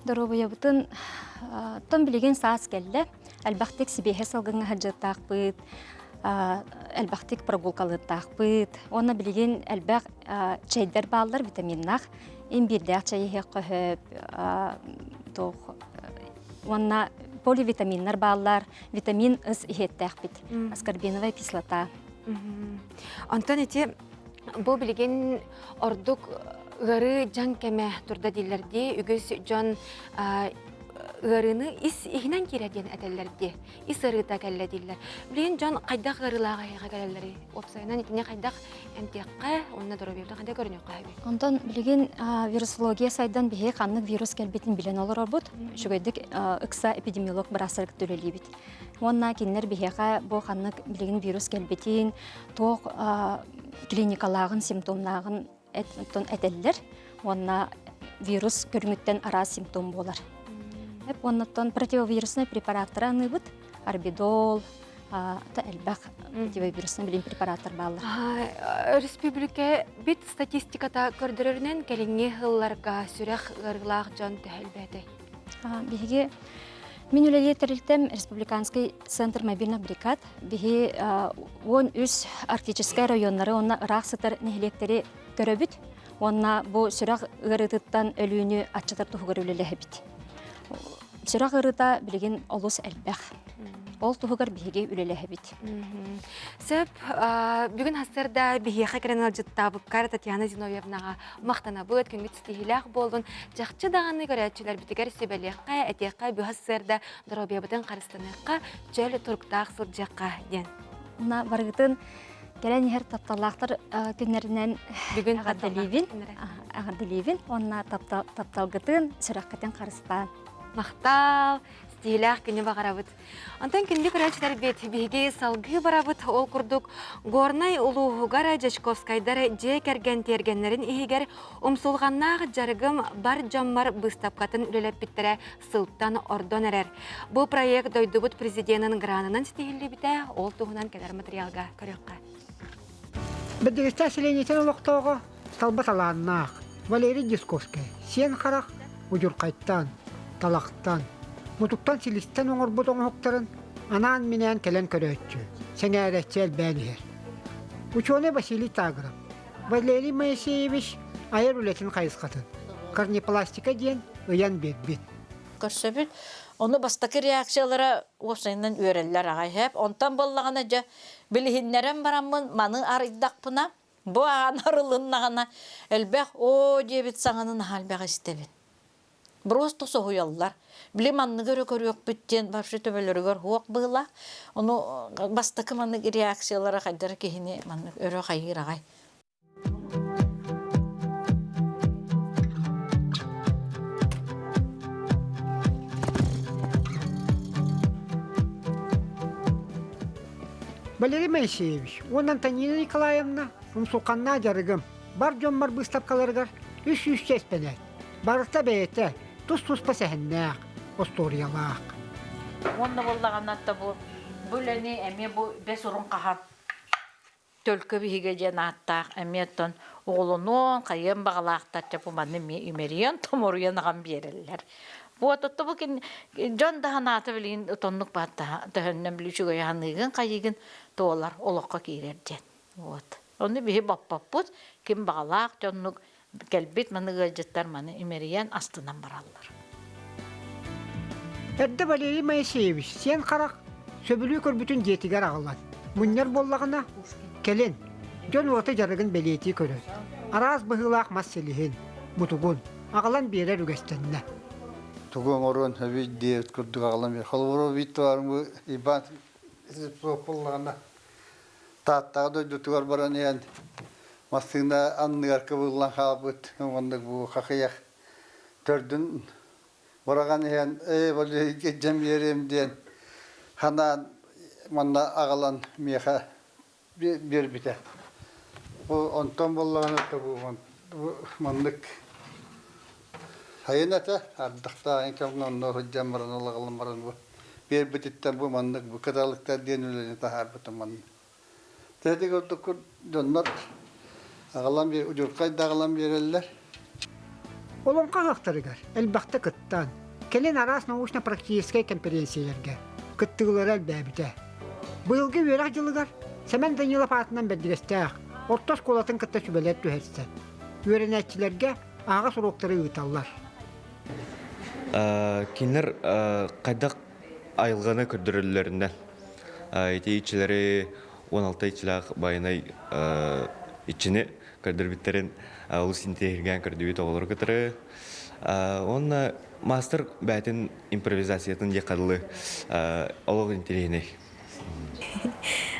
дұрғы бұтын тон білеген саас келді. Әлбәқтек сібеге салғыңа хаджаттақ бұт, әлбәқтек прогулкалыттақ бұт. Оны білеген әлбәқ чайдар балдар витаминнақ, ембірдәқ чайығы қөхіп, оны поливитаминнар балдар, витамин үз ихеттәқ бұт, аскорбиновая кислота. Антон ете, бұл білеген ордық ғары жан кәмә тұрда дейлерде, үгіз жан ғарыны ис ихінен кереден әтәлерде, ис ұрыта кәлі дейлер. Білген жан қайдақ ғарылаға айға кәлелері, опсайынан етіне қайдақ әмтеққа, онына дұрабевді қандай көріне қайбе? Ондан білген вирусология сайдан бейе қанның вирус кәлбетін білен олар орбуд, шүгейдік ұқса эпидемиолог бір асырық төлелі бет. Онна кенлер бейеға бұл қанның білген вирус кәлбетін, тоқ клиникалағын, симптомлағын әтелілер, онна вирус көріңіттен ара симптом болар. Оннаттан противовирусный препараттар аны бұд, арбидол, әлбәқ противовирусный білін препараттар балы. Республика бит статистиката көрдірерінен кәліңе ғылларға сүрәқ ғырғылақ жан тәхілбәді? Беге мен үлеле тәрілтем Республиканский центр мобильных бригад. Беге 13 арктический районлары онна ырақ сытыр нехелектері көрөбіт. Онна бұл сүрәқ ғырытыттан өліні атчатар тұғы көрілілі әбіт. Чырак ырыта билеген олус элбэх. Ол туһугар биһиги үлелэһэбит. Сөп, бүгін хастырда бихеха керен алжыттабыккар Татьяна Зиновьевнаға мақтанабыт, күнгіт стихилях болдun. Жақчы дағаны көрәтчілер бітігер сөбәлеққа, әтеққа, бүхассырда дұробиябытын қарыстаныққа, жөлі тұрқтақ сылжаққа ден. Уна барғытын келен ехер тапталақтар күннерінен бүгін ағырдылевин, онна тапталғытын сұраққытын қарыстан. Мақтал, стихилях күні бағарабыт. Антон күнді көрәтчілер бет, бігі салғы барабыт, ол күрдік горнай ұлуғығара Жачковскайдары же кәрген тергенлерін егер ұмсулғаннағы жарығым бар жаммар бұстапқатын үлелеп біттірі сылттан ордон әрер. Бұл проект дойдубыт президентінің гранынан стихилі біті, ол туғынан кәдер материалға көріққа. Бәдігісті әселенетін ұлықтауға талбат аланнақ, Валерий Дисковскай, сен қарақ ұжырқайттан, талақтан, Мутуктан силистен оңыр бұд оңықтарын анан менен келен көрөтчү. Сеңәрәтчел бәнер. Ученый Василий Тагров. Валерий Моисеевич айыр үлетін қайысқатын. Карнипластика ден ыян бет. Көрсөбіл, оны бастакы реакциялары осайынан өрелер ағай хеп. Онтан боллағана жа білігіннерен барамын, маны арыдақпына. Бұ аған арылыннағана әлбәқ о дебет саңанын халбәқ істебет. Просто соғуялар. Білем анны көрі-көрі бүттен бапшы төбелері көр хуақ бұғыла. Оны бастықы манны реакциялары қайдары кейіне манны өрі қайыр ағай. Валерий Моисеевич, он Антонина Николаевна, ұмсуқанна жарығым. Бар жоммар бұстапқаларығар үш чеспенет. Барықта бәйеті, тұс-тұс пасәхіннәқ, осториялақ. Онны боллағанатта бұл әне әме бұл бәс ұрын қағап. Төлкі бейге жен аттақ әметтен оғылының қайын бағалақтар жапы маны үмерен тұмырыен аған берілер. Бұл атытты бұл кен жон даған аты білейін ұтонлық батта түхіннен білішігі яғанығын қайығын тоғылар олыққа кейрерден. Оны бейі бап-бап-бұд, кем бағалақ жонлық кәлбет маны ғажеттар маны үмерен астынан баралар. Әдді Валерий Моисеевич, сен қарақ сөбілі көрбүтін жетігер ағылан. Мұннер боллағына келен, жон оты жарығын бәлеті көрі. Араз бұғылақ маселіхін, мұтығын, ағылан берер үгестеніне. Тугон орон хавид девт курдук ағылан бер. Холворо витті бармы ибан боллағына. Таттағы дойдутуғар баран ең. Мастығына анныгар кыбылған қабыт, оңғандық бұл қақияқ төрдің бараған ең, болы жем ерем ден, хана манна ағалан меха бер біте. Бұл онтан болған өтті бұл мандық. Хайын әті, ардықта ең кәмін онны жем баран олағалан баран бұл. Бер бітеттен бұл мандық, бұл каталықтар ден өлені тахар бұтын мандық. Тәді көрдік күр, жонлар ағалан бер, ұжырқайда ағалан берелер. Олың қағақтарығар, әлбақты кыттан, келен арас научно-практическай конференцияларға, кыттығылар әлбәбіті. Бұйылғы өрақ жылығар, Сәмен Данилов атынан бәдігістәқ, ортос қолатын кытта сүбәлет түхәтсі. Өренәтчілерге аға сұруқтары ұйталар. Кинлер қайдақ айылғаны күрдірілерінен. Етейчілері 16 ичілақ байынай ичіне көрдірбіттерін ұлыс интегерген көрдібет оғылыр күтірі. Онна мастер бәтін импровизациятын декадылы олығы интелегіне.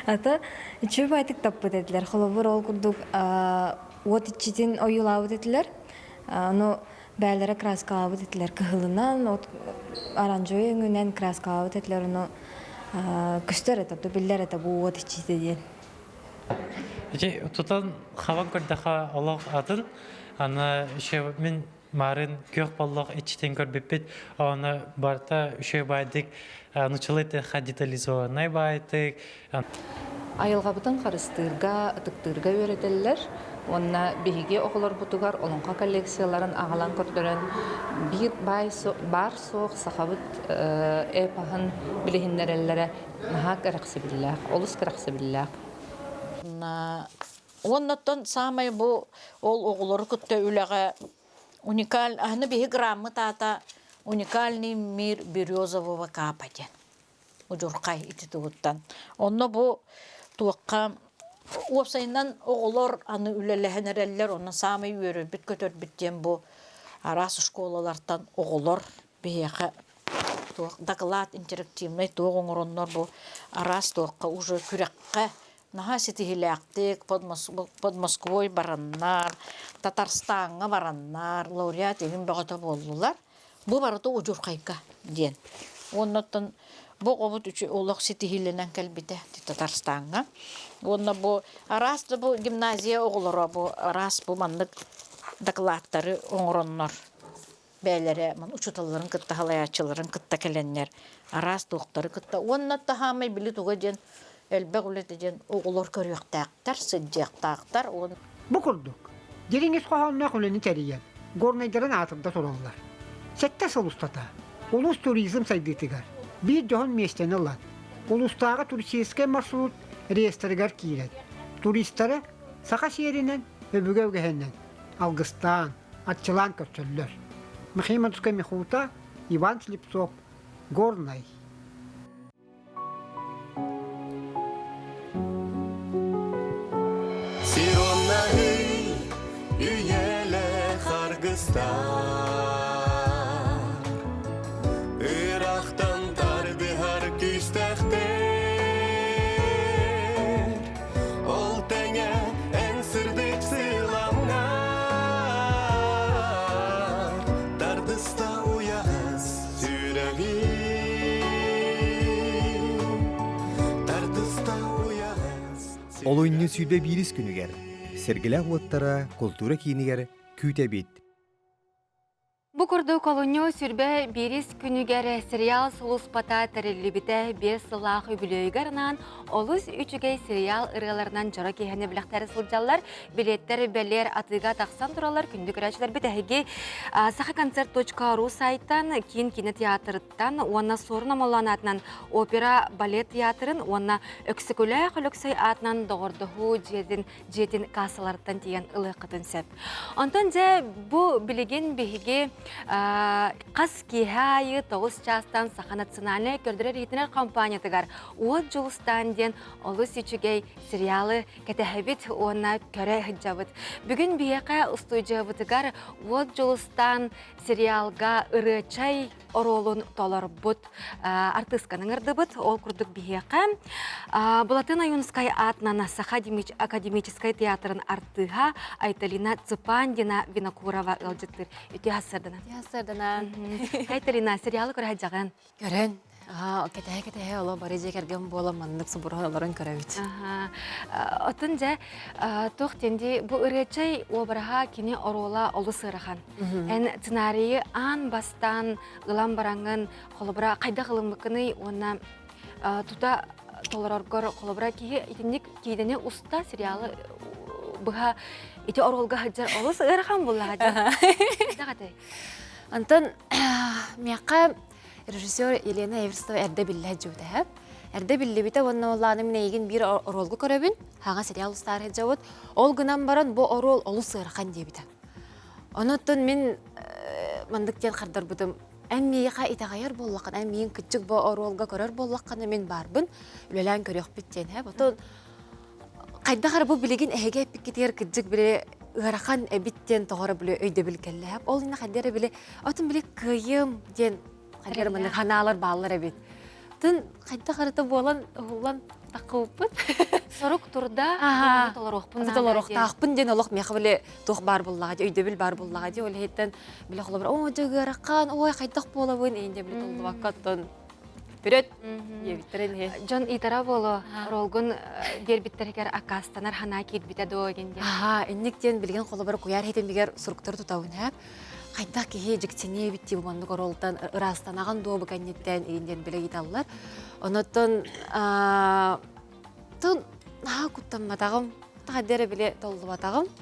Ата, үші байтық таппыт әділер. Қолыбыр ол күрдік от ичетін ойылауыт әділер. Оны бәлері краскалауыт әділер. Кығылынан, оранжой өңінен краскалауыт әділер. Оны күстер әтіп, білдер әтіп от ичеті дейін. Тұтан қаван көрдіға олық атын, ана мен марын көк болық ичтен көрбеппет, оны барта үші байдық, нұчылыты детализованай байдық. Айылға бұтын қарыстырға, ұтықтырға өретелілер. Онна бейге оғылар бұтығар олыңға коллекцияларын ағалан көрдірін бір бар соқ сақабыт әпағын білігіндерелері мағақ әріқсі біліләқ, олыс кіріқсі біліләқ. Оннаттан самай бұл ол оғылары күтті үліға уникал, ағыны бейі граммы тата уникальный мир березового капа ден. Ужуркай ити тугуттан. Онно бу туакка уапсайынан оголор аны үлелехенереллер, онна самый үйөрөр бит көтөр биттен бу арас школалартан оголор бияка доклад интерактивный тоғоңороннор бу арас туакка уже күрәккә наха ситихиләктек под Москвой бараннар, Татарстанга бараннар, лауреат егин багата болдулар. Бу барыты ужуркайка ден. Оннотон бу обут үчү олох ситихиленен келбите Татарстанга. Онна бу арас бу гимназия оголоро бу арас бу мандык докладтары оңороннор. Бәйләре ман учуталларын кытта халаячыларын кытта келеннер. Арас доктары кытта. Онна тахамай били туга ден элбе гулетеден оголор көрөктактар, сыджактактар. Бу курдук. Дереңиз кохонна кулени териян. Горнайдарын атымда тураллар. Сетте солустата. Улус туризм сайдытыгар. Bir johon местен алат. Улустагы туристический маршрут реестргар кирет. Туристтары сака шеринен өбүгөгөнен Алгыстан, Атчылан көчөллөр. Михиматская мехута Иван Слепцов, Горный. Сироннахи үйеле Харгыстан Ирактан тарбихар күстәхтер Ол тәңе ән сырдык сыламнар Тардыста уяғыз сүрәги Тардыста уяғыз Олойны сүйді бирис күнігер. Сергелі ұлттара культура кейінігер күйте бит. Бу курду колоньо сүрбе бирис күнүгер сериал сулуспата терелибите бес сылах үбүлөйгөрнан олус үчүгей сериал ыргаларынан жора кехене билектери сылжаллар билеттер белер атыга таксан туралар күндү көрөчүлөр битеги sahakoncert.ru сайттан кийин кинотеатрыттан уонна сорунамолан атынан опера балет театрын уонна өксүкөлө көлөксөй атынан догордоху жетин кассалардан тиген ылыкытын сеп. Онтон же бу билеген биһиги қас кихайы 9 частан Саха национальный көрдірер етінер компаниятыгар уот жолустан ден олыс үчігей сериалы кәтәхәбіт онна көрі хыджабыт. Бүгін бияқа устуйжабытыгар уот жолустан сериалга ырычай оролун толар бұд артысканың ырдыбыт, ол күрдік бияқа. Булатын Аюнскай атнана Саха академическай театрын артыға Айталина Цыпандина Винокурова ылжыттыр. Үте хасырдына. Айталина сериалы көрі хәджағын? Көрін. Кәтәе олы бары жекерген бола мандық сұбырғаларын көрәбіт. Отын жа, тоқтенде бұл ұречай обыраға кені орола олы сырыған. Ән сценарийі ан бастан ғылам бараңын қолыбыра қайда ғылымлықыны онна тұта толырарғыр қолыбыра кейдені ұста сериалы бұға ити оролға хаджар олы сырыған бұл хаджар. Антон, мияққа режиссер Елена Эверстова әрді білі жүді. Әрді білі біті, онна оланы мен егін бір оролғы көрәбін, хаға сериал ұстары жауыд. Ол күнан баран бұл орол олы сырыған дебіті. Оныттын мен мандықтен қардар бұдым. Әммейіға итағайыр боллаққан, әммейін күтчік бұл оролға көрер боллаққаны мен барбын. Үлелән көрек біттен. Қайда қара бұл білеген әйге әппік кетер күтчік біле ғарақан әбіттен тоғыры біле өйді білгелі. Ол ина қандері біле, отын біле күйім ден қандері мұны қаналар балылар әбет. Түн қайда қарыты болан ұғылан тақуыппын. Сорок турда толорох тақпын ден олық меқі біле тоқ бар боллаға де, өйді біл бар боллаға де, олы хеттен біле қолы бір, о, жөгі ғараққан, ой, қайдақ болауын, әйінде біле толды ваққаттын. Бүрет, ебіттерін хе. Жон итара болу, ролгун бербиттерігер акастанар хана кирбіте доғенде. Энніктен білген қолы бір қояр хетін бігер сұрықтар тұтауын әп. Қайдақ кеге жіктене бітті бұмандық оролтан ырастан аған доғы кәнеттен егінден біле еталылар. Оныттын, күттен матағым, тағадері біле толды батағым.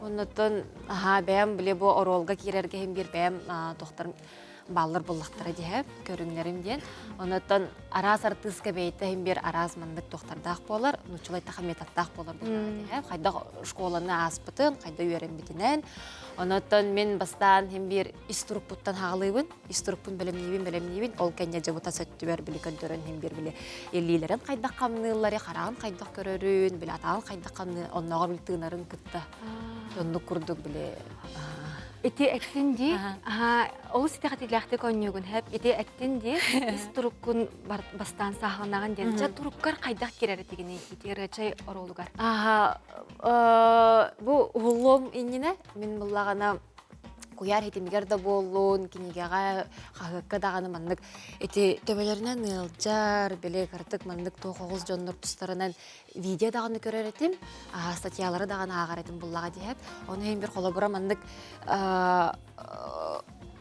Оныттын, бәйім біле бұл оролға керерге hem bir бәйім тоқтарым. баллар буллактара диһә, көрүңнәрем диен. Онотон арас артыска бейте hem bir арас мандык тохтардак болар, нучулай тахаметаттак болар диһә. Кайда школаны аспытын, кайда үйрен битинен. Онотон мен бастан hem bir инструктордан хагалыбын, инструктун белемнибин, ол кенне жабыта сөттүбер били көндөрөн hem bir били эллилерин кайда камнылары, караган кайда көрөрүн, били атаган кайда камны, оннога бил тыынарын кытта. Тонну курдук били. Ити әттенди, ол сите хатилахты коннюгун хэп, ити әттенди, ис туруккун бастан саханаган денче туруккар кайдак керер тигини ити рачай оролугар. Бу улум иннине мен буллагана куяр хитимгер да боллун, кинигага хагыкка даганы мандык эти төбөлөрүнөн ылжар, беле картык мандык 9 жоннор тустарынан видео даганы көрөрөтим, статьялары даганы агаретим буллага дип, оны hem bir колобура мандык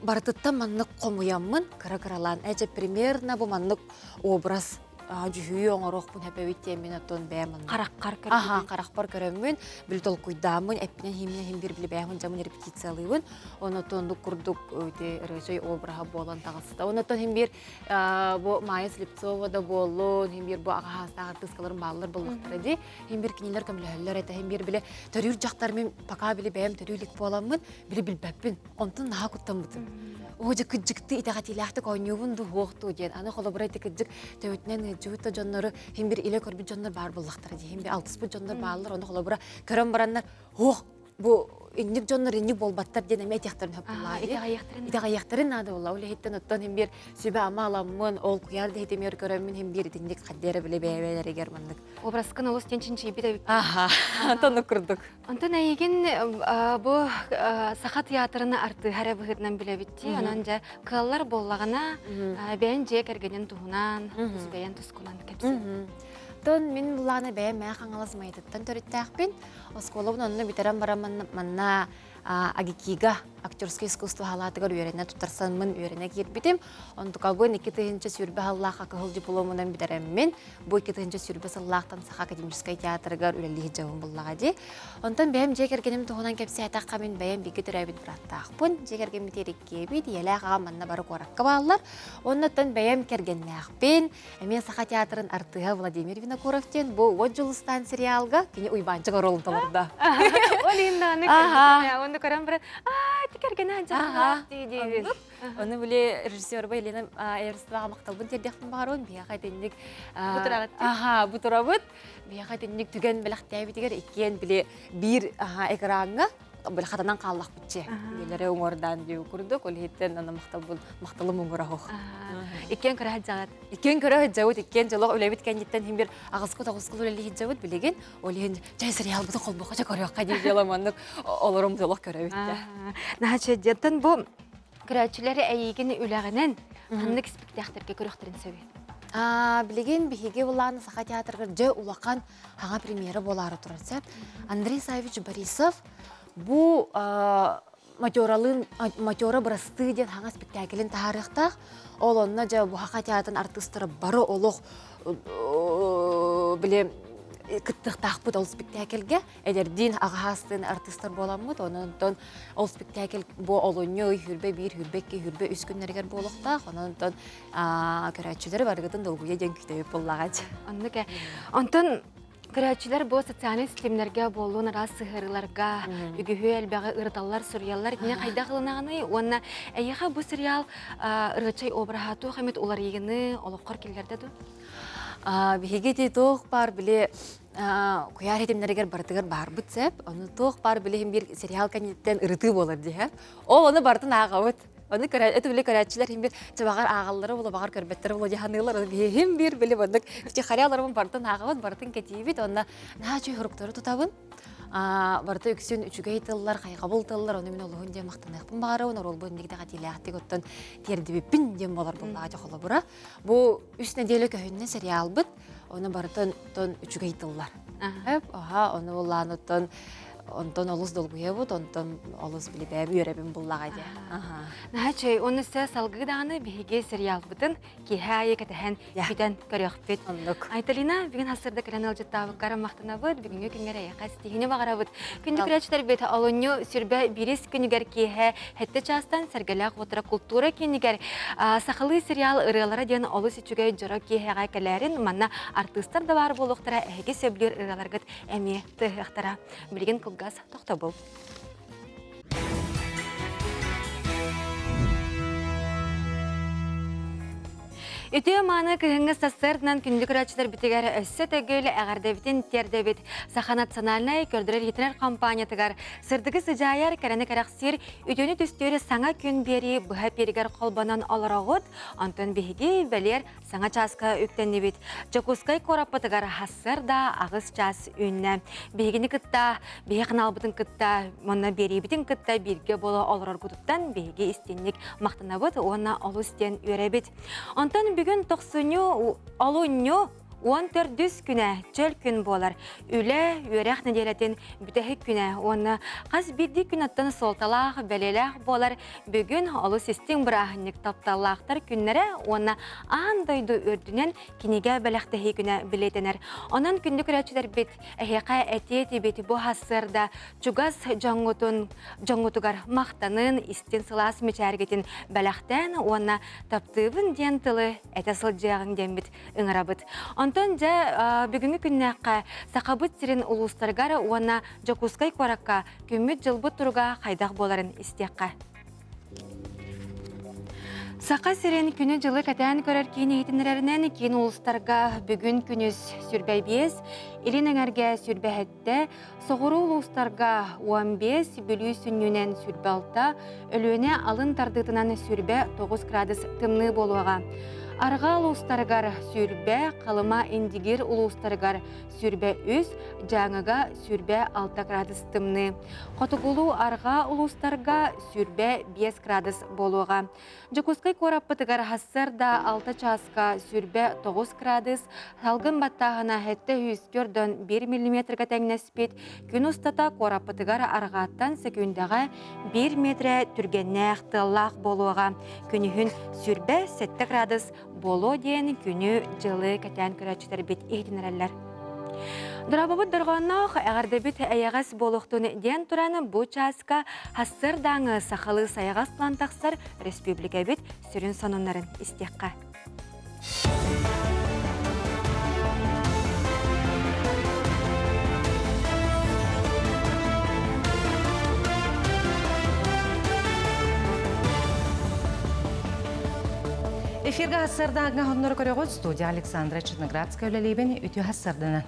бартытта мандык комуяммын, кыра-кыралан, эже примерно бу мандык образ жүхүй оңорох бун хәпәвитте мен отон бәмін. Қараққар көрөмін. Қарақпар көрөмін. Біл тол куйдамын, әппінен химнен хим бір білі бәмін жамын репетициялыйын. Оны тондық күрдік өте рөжей обраға болан тағысыда. Оны тон хим бір Майя Слепцова да болын, хим бір ағастағы артыскаларын балылар болуқтыр еді. Хим бір кинелер көміләлілер әті, хим бір білі төрүр жақтармен пака білі бәм төрүлік боламын, білі біл бәппін. Онтын наға күттен бұтын. Оҗа кыҗыкты итәгатиләхте койнюбун ду хохту ден. Аны холобрайты кыҗык төбүтнән җута җоннары һәм бер иле көрбү җоннар бар буллыктыр ди. Һәм бер 60 җоннар барлар. Аны холобра көрәм бараннар. Хох бу инник җоннар инник болбаттар ден әмә тәхтәрен хәппулла. Итәгаяктарын нады булла. Улы хиттен оттан һәм бер сүбә амаламын, ол куяр да хитемер көрәммен һәм бер инник кадәре беле бәйләр егәр мандык. Образкын олус тенчинчи бит. Антон курдук. Антон әйген бу саха театрына арты һәре быһытнан биле битти. Анан жа кыллар боллагына бәен же кергенен туһунан, бәен тускунан кепсин. Тон мен буланы бәе мә хаңалас майдыттан төрүттәкпин. Осколобун онны битерәм барам манна агикига актерское искусство халатыгар үйрәнә тутарсанмын үйрәнә кирбитим. Онтукабы 2-нче сүрбе Аллаха кыл дипломунан битерәм мен. Бу 2-нче сүрбе Аллахтан саха академическое театргар үрәлли җавым буллага ди. Онтан бәем җегергенем тугынан кепсе атакка мен бәем биге төрәбит браттакпын. Җегерген битерекке бит ялага манна бары коракка баллар. Оннан бәем кергеннәкпин. Мен саха театрын артыга Владимир Винокуровтен бу Воджулстан сериалга кини уйбанчы ролун таларда. Олинда Оны көрәм бір, тикергені ажағылақ дейдейбіз. Оны біле режиссер бай Елена Эрстоваға мақталбын тердеқпін бағаруын, бияға теннік бұтырабыт, бияға теннік түген біліқтәй бітігер, екен біле бір экранға бір қатанан қаллақ бітче. Елері оңырдан деу күрдік, ол еттен мақталым оңыра хоқ. Екен көрі ажағыт? Екен көрі ажағыт, екен жылық өләбет кәндеттен хем бір ағызқы-тағызқы өләлі ажағыт білеген, ол ен жай сериал бұты қолбұққа жа көріққа дейді еламанық оларым жылық көрі бітті. Нағачы деттін бұл көрәтшілері әйеген үләғінен қанлық спектактерге көріқтерін сөйі? Білеген бігеге болағын сақа театрға жа улақан аңа премьері болары тұрарса. Андрей Савич Борисов бұл матера бұрасты ден аңа спектакелін тарихтақ. Ол онына жа бұхақа театрын артыстыры бары олық біле кыттықтақ бұд ол спектакелге. Әдерден ағастын артыстар боламыд. Онын ол спектакел бұл олыны хүрбе бір, хүрбе ке, хүрбе үс күннергер болықтақ. Онын көрәтшілері барғытын долгуя ден күйтебіп болағач. Онтын көрәтшілер бұл социальный системлерге болуын рас сығырыларға, үгіхі әлбәғі ұрыталар, сүриялар, не қайда қылынағыны, онына әйеға бұл сериал ұрғычай обрахату, қамет олар егіні олыққар келерді ду? Бігеге де тоқ бар біле күйар етемдерігер бартығыр бар бұтсеп, оны тоқ бар біле бір сериал кәнеттен ұрыты болар дейіп. Ол оны бартын ағауыт. Оны өтілі көрәтшілер хем бір чабағар ағалары болы, бағар көрбеттері болы дегенілер. Хем бір білі бұндық фтихарияларымын бартын ағауыт, бартын кәтейбет, онына наға чөй ғұрықтары тұтабын. Барты үксін үчіге етілілер, қайқабыл тылылар, оны мен олығын де мақтанайықпын бағарауын, орол бұл ендегді қатилияқтық оттан тердібіппін дем болар болаға жоқылы бұра. Бұл үс неделі көхінне сериал бұд, оны бартын үчіге етілілер. Оны болан оттан онтон олус долгуя бут, онтон олус билибе үйребин буллага же. Нахачай, онысы салгыданы биһиге сериал бутын, кихайы кәтәһән бүтән көрөкпит. Айталина, бүгін хасырда кәрән алжыттабы карамақтына бұд, бүгінгі күнгер аяқа стихіне бағара бұд. Күнді күрәчтер беті алыню сүрбә бирис күнігер кихе, хәтті частан сәргеләқ отыра культура күнігер. Сақылы сериал ырылара ден олы сечуге жора кихеға кәләрін, манна артыстар да бар болуқтара, әге сөблер ырыларғыт әме тұхықтара. Білген кылгас тоқта бұл. Үтө маны кыһыңы сассырынан күндүк рачтар битигәре өссө төгөлө әгәрдәбитин тердебит. Саха национальный көрдөрөр итинер компаниятыгар сырдыгы сыжаяр кәрәне кәрәксир үтөнү түстөрө саңа күн бери быһа перигер колбанан аларагыт антон биһиги белер саңа часка үктәннебит. Жокускай кораппатыгар хассыр да агыс час үннә. Биһигини кытта, биһи кыналбытын кытта, монна берибитин кытта бирге бола аларар гутуттан биһиги истенник мактанабыт, онна алустен үрәбит. Антон бүгін тоқсыню алыню 14 күнә чөл күн болар. Үле өрәк неделетін бүтәхі күнә. Оны қаз бірді күн аттан солталақ, бәлеләқ болар. Бүгін алу систем бірағынник тапталақтар күннері оны андойды өрдінен кенеге бәләқтәхі күнә білетінер. Онан күнді күрәчілер бет әхеқа әтеті беті бұ хасырда чугас жоңғытуғар мақтанын истен сылас мечәргетін бәләқтән оны таптыбын ден тылы әтәсіл жағын дембет ұңырабыт. Антон жа бүгінгі күннәққа сақабыт сирен улустаргары уана жокускай коракка күммет жылбыт тұруға қайдақ боларын істеққа. Сақа сирен күні жылы кәтән көрер кейін етінерінен кейін улустарға бүгін күніз сүрбәйбез, елін әңәрге сүрбәхетті, соғыру улустарға 15 бүлі сүннінен сүрбәлта, өліөне алын тардытынан сүрбә 9 градус тымны болуға. Арға улустаргар сүрбә, қалыма индигер улустаргар сүрбә үз, жаңыға сүрбә 6 градус тымны. Қотығылу арға улустарга сүрбә 5 градус болуға. Жокускай кораппытыгар хассарда 6 часка сүрбә 9 градус, салгын баттағына хәтті 104-1 мм тәңнәспет, күн ұстата кораппытыгар арғаттан секундаға 1 метр түргенне ақтылақ болуға. Күнігін сүрбә 7 градус болу ден күні жылы кәтән көрәчтер бет ехдінерәлер. Дұрабабыт дұрғаннақ әғарды бет әйағас болуқтуны ден тұраны бұ часка хассырдаңы сақалы саяғас плантақсар республика бет сүрін сонынларын істеққа. Эфирға хассырдаңы ғонныр көріғыз студия Александра Черноградская өлелейбен үті хассырдыны.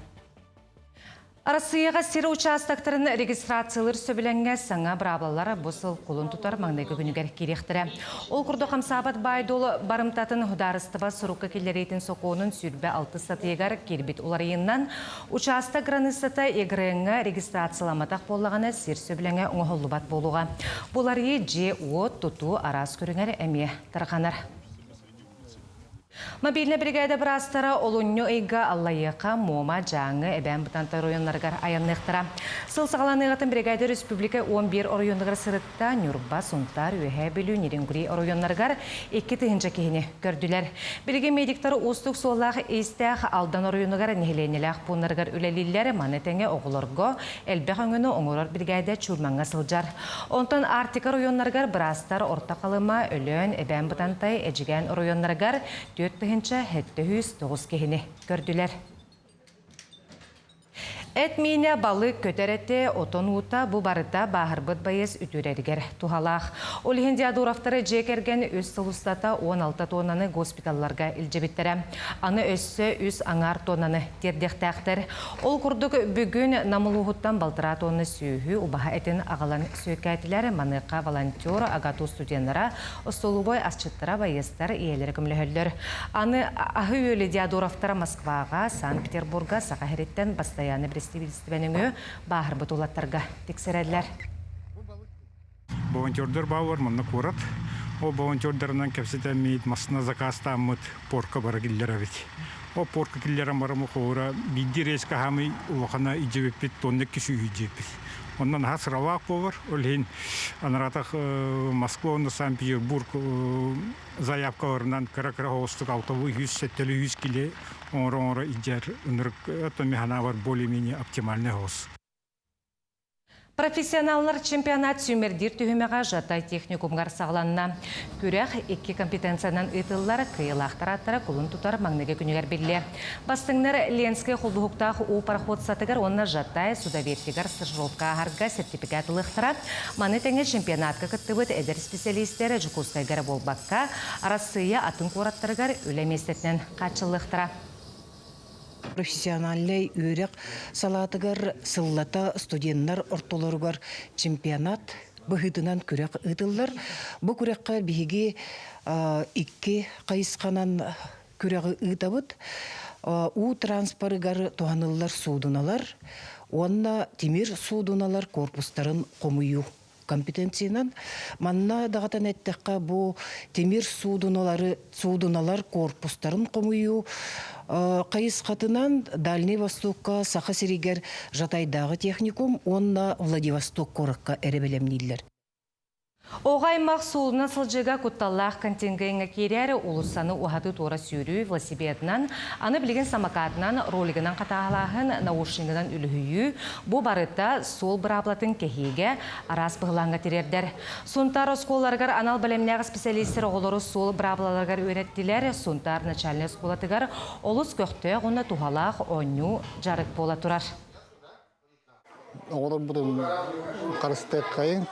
Арасыяға сері участактарын регистрациялар сөбіленге саңа бұрабылары бұсыл құлын тұтар маңдайғы күнігер керектірі. Ол күрді қамсабат байдолы барымтатын хударыстыва сұрыққа келеретін соқуының сүрбе 6 статегар кербет оларыйыннан участак граныстата егіріңі регистрацияламатақ болағаны сер сөбіленге оңғылыбат болуға. Бұларыйы же от тұту арас көріңер әме тарғанар. Мобильный бригада брастара олунню эйга аллайықа мома жаңы әбән бұтанта районларғар аяннықтыра. Сылсағаланығатын бригада республика 11 районларғар сырытта Нюрба, Сунтар, Үйәе білу, Нерингури районларғар 2 тыхынча кейіне көрділер. Бірге медиктары ұстық солақ естәқ алдан районларғар нехеленеләқ бұнларғар үлелілер манетеңе оғылырғы әлбәқ өңіні оңырар бригада чүрманға сылжар. Онтан артика районларғар брастар орта қалыма өлен әбән бұтантай әжіген районларғар 4 тыхынча 709 кейіне көрділер. Әтмейіне балы көтеретті отон ұта бұ барыта бағырбыт байыз үтірергер тухалақ. Олығын диадурафтары жекерген өз сылыстата 16 тоннаны госпиталларға үлжебеттері. Аны өссі үз аңар тоннаны тердектәқтір. Ол күрдік бүгін намылуғыттан балтыра тонны сүйі ұбаға әтін ағалан сөйкәтілері манықа волонтер ағату студенлара ұстолубой асчыттыра байыстар иелері күмлі Аны ағы өлі диадурафтары Москваға, Санкт-Петербурга, Сақахереттен бастаяны Стивеніңі бағыр бұтулаттарға тексерәділер. Волонтердер бауыр мұнны көріп, о волонтердерінен кәпсет әмейд масына заказта мұт порка бары келдер әбет. О порка келдер амарымы қоғыра бидді рейсқа хамы ұлақана иджебеппет тонны кіші үйджеппет. Ondan hasıravak olur. Olhin anarataq Moskva, Sankt-Peterburg заявкаларынан кыра-кыра хостук автобус 100 киле оңра иджер ынырык механа бар более-менее оптимальный хос. Профессионаллар чемпионат сүмердир түхімеға жатай техникумгар сағланна. Күрәқ 2 компетенциянан ұйтылылар кыйлақтар құлын тұтар маңнеге күнігер білі. Бастыңнар Ленскай құлбұғықтағы у пароход сатыгар онна жатай судовертигар стажировка ағарға сертификатылықтыра. Маны тәңе чемпионатқа күттібіт әдір специалистері жүкускайгар болбаққа арасыя атын қораттыргар өлеместетінен қатшылықтыра. Профессиональный үйрек салатыгар сыллата студенттар ортолоругар чемпионат бұхытынан күрек ұтылар. Бұл күрекқа бігі 2 қайысқанан күрегі ұтабыд. У транспорыгар туғанылар судуналар, онна темир судуналар корпустарын қомыю компетенциянан. Манна дағатан әттіққа бұл темир судуналар корпустарын қомыю қайыс қатынан Дальний Востокқа сақа серегер жатайдағы техникум, онна Владивосток қорыққа әребелемнейлер. Оғаймақ суылына сылжыға күтталлақ контингенге керері ұлысаны ұхаты тура сүйрі велосипедінен, аны білген самакатынан ролигінен қатағалағын наушыңынан үліхүйі, бұ барытта сол бір аплатын кехеге арас бұғыланға терердер. Сонтар осколарғар анал білемнеғі специалистер оғылары сол бір аплаларғар өреттілер, сонтар начальный осколатығар олыс көқті ғына туғалақ оңю жарық бола тұрар. Оғылар бұдың қарысты қайын.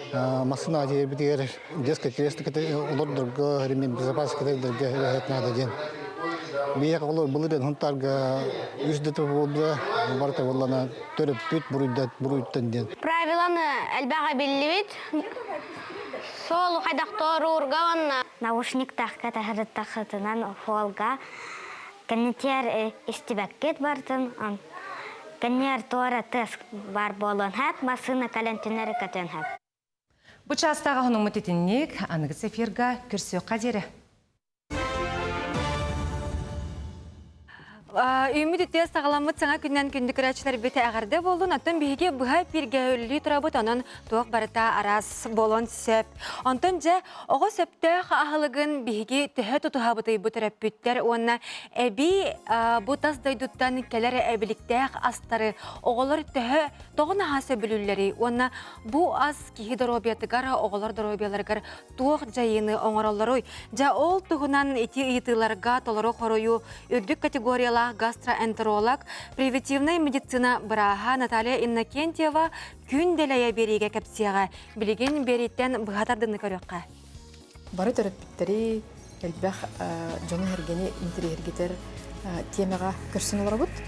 Масына бітігер детская крестікті олырдырғы ремень безопасностьдерге надо ден. Бейек олар бұлырден ғынтарға үздеті болды, барта олана төріп бүт бұруйттан ден. Правиланы әлбәға белілі бет. Сол қайдақтор ұрға онна. Наушник таққа тақытынан фолға. Кәнетер істебәккет бартын. Кәнер туара тыз бар болын хәп, масына кәлентінері кәтен хәп. Бұчастағы ғының мұтетіннек, анығыз эфирға күрсі қадері. Үйімі дүтте сағаламыд саңа күннен күнді күрәтшілер беті әғірді болдың. Аттын бейге бұға бірге өлі тұрабыт, оның туақ барыта арас болон сөп. Онтын жа, оғы сөпті ағылығын бейге түхі тұтуғабыты бұтырап бүттер. Онына әбі бұтас дайдуттан кәлері әбіліктәқ астары оғылар түхі тоғын ағасы бүлілері. Онына бұ аз кейі дұробиятығар, оғылар дұробияларғар туақ жайыны оңыралары. Жа ол тұғынан еті ұйытыларға толары қорою үрдік категориялар гастроэнтеролог, превентивная медицина Браха Наталья Иннокентьева күн делая береге кәпсияға білеген береттен бұғатардыны көріққа. Бары төрөппіттері әлбәқ жоны әргені интерьергетер темаға көрсін олар бұд.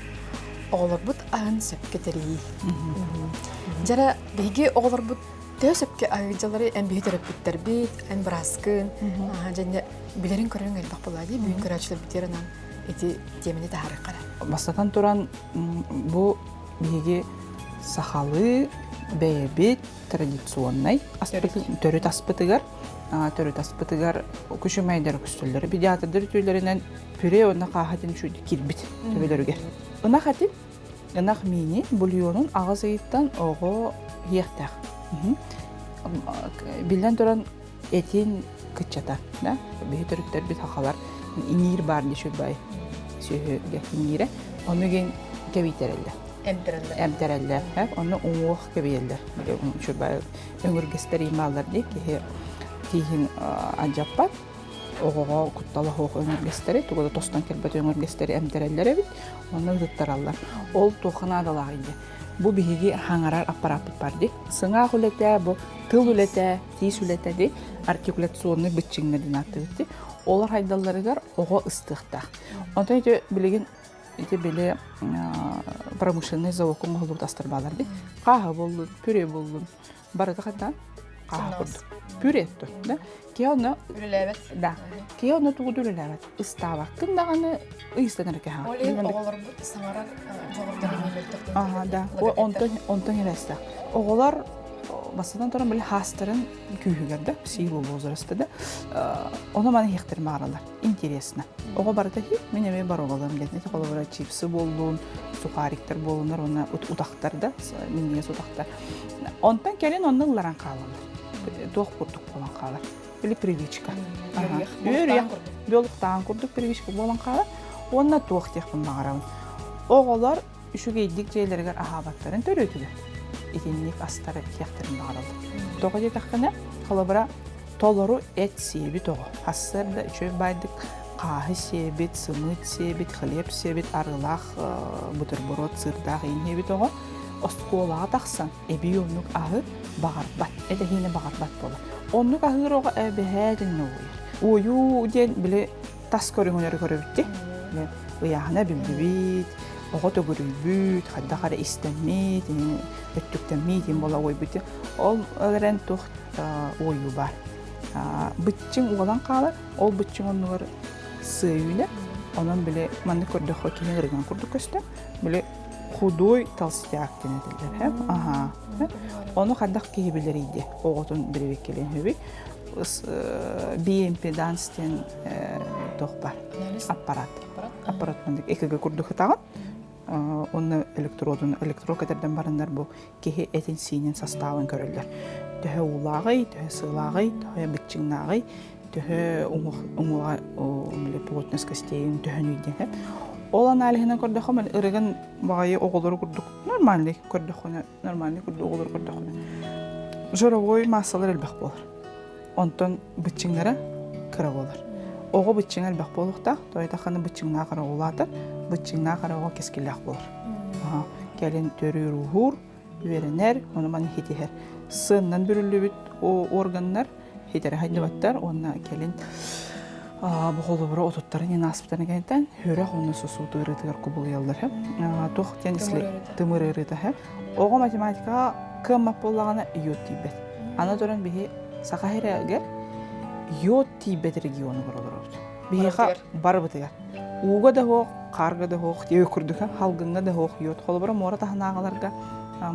Оғылар бұд ағын сөпкетері. Жара бейге оғылар бұд төе сөпке ағынжалары ән бейі төрөппіттер бейт, ән бұраскын, және білерін көрін әлбәқ болады, бүйін көрәчілер бітерінен. Эти темени тахары қара. Бастатан туран бу биге сахалы бәйбет традиционный төрөт аспытыгар күшімайдар күстілдері педиатрдыр түйлерінен пюре онна қағатын шүйді келбет төбелерге. Ынақ әтін, ынақ мені бульонын ағыз айыттан оғы ектәқ. Білден туран әтен күтчата. Бейі төріттер бет ақалар инир бар дешүр бай сөйге инире оны ген кебитерелде эмтерелде оны оңуох кебиелде шүр бай өңүргестер ималар ди кихин анжаппат оғоға куттала хоқ өңүргестери тугада тостан келбет өңүргестери эмтерелдер бит оны ыдыттаралар ол тухана адалагынде бу биһиги хаңарар аппарат бар ди сыңа хүлете бу тыл үлете тиис үлете ди артикуляционный бытчиңнердин аты олар хайдалларыгар оға ыстықта. Онда ете білеген беле промышленный завокон ғылып тастыр баларды. Қаға болдың, пюре болдың. Барыды қада қаға болдың. Пюре етті. Кей оны... Үріләбет. Да. Кей оны тұғыды үріләбет. Ұстава. Кындағаны ұйыстан әрке ға. Олен оғалар бұд саңарар жоғырдан емелдік. Да. Онтан ересті. Оғалар басынан торон биле хастарын күйүгерде силу возрастта да оны маны хектер маралар интересно ого барда хи мен эме бар оголам дедне колобра чипсы болдун сухариктер болунар оны утактар да минге утактар онтан келин онны ларан калалар тох курдук болан калар или привычка биологтан курдук привычка болан калар онна тох техпин багарабын оголор үшүгейдик жейлерге ахабаттарын төрөтүгө итинник астары тияктерин багаралды тога жетаккана колобра толору эт себи того хассырда үчөй байдык кахы себит сымыт себит хлеб себит арылах бутерброд сырдак инеби того осколага таксан эби оннук ахы багарбат элехине багарбат болот оннук ахырога эбехэтин ою ден биле тас көрүңөр көрөбүтти ыяхына билбибит ого көрүбүт хаддахара истеммит өттүктеммит бола ойбүтти ол өрен тух ою бар бытчың угалан кала ол бытчың оннугар сыйүнө онон биле манны көрдө хокинен ырган курдук көстө биле худой толстяк денедилер ону кандак кейбилер иде оготун биребек келен хөбү биэмпеданстен тох бар аппарат мындык экиге курдук тагын оны электрокатерден барындар бу кеһи этин синен составын көрөлөр төһө улагый төһө сылагый төһө битчиңнагый төһө уңуга биле плотность костейин төһөнүйден ол анализинен көрдөхө мен ырыгын багайы оголору курдук нормальный көрдөхөнө нормальный курдук оголору көрдөхөнө жорогой массалар элбек болор онтон битчиңнары кыра болор ого битчиң элбек болукта тойтаханы битчиңнаа кара улатыр бытчыңна карауга кескилек болор. Келин төрүр ухур, веренер, оны маны хитихер. Сыннан бүрүлүбүт органдар, хитер хайдыбаттар, онна келин буголубура отуттарын ен асыптарын кенеттен, хөрек оны сусууту ырытыгар кубул ялдар. Тух тенисле тымыр ырыты. Ого математикага кыммап боллагана йод тийбет. Ана төрөн бихи сакахерегер йод тийбет региону боролорот. Бихиха барбытыгар. Уга да хоқ, қарга да хоқ, тегі күрдігі, халгынға да хоқ йод. Қолыбыра мора тахынағаларға,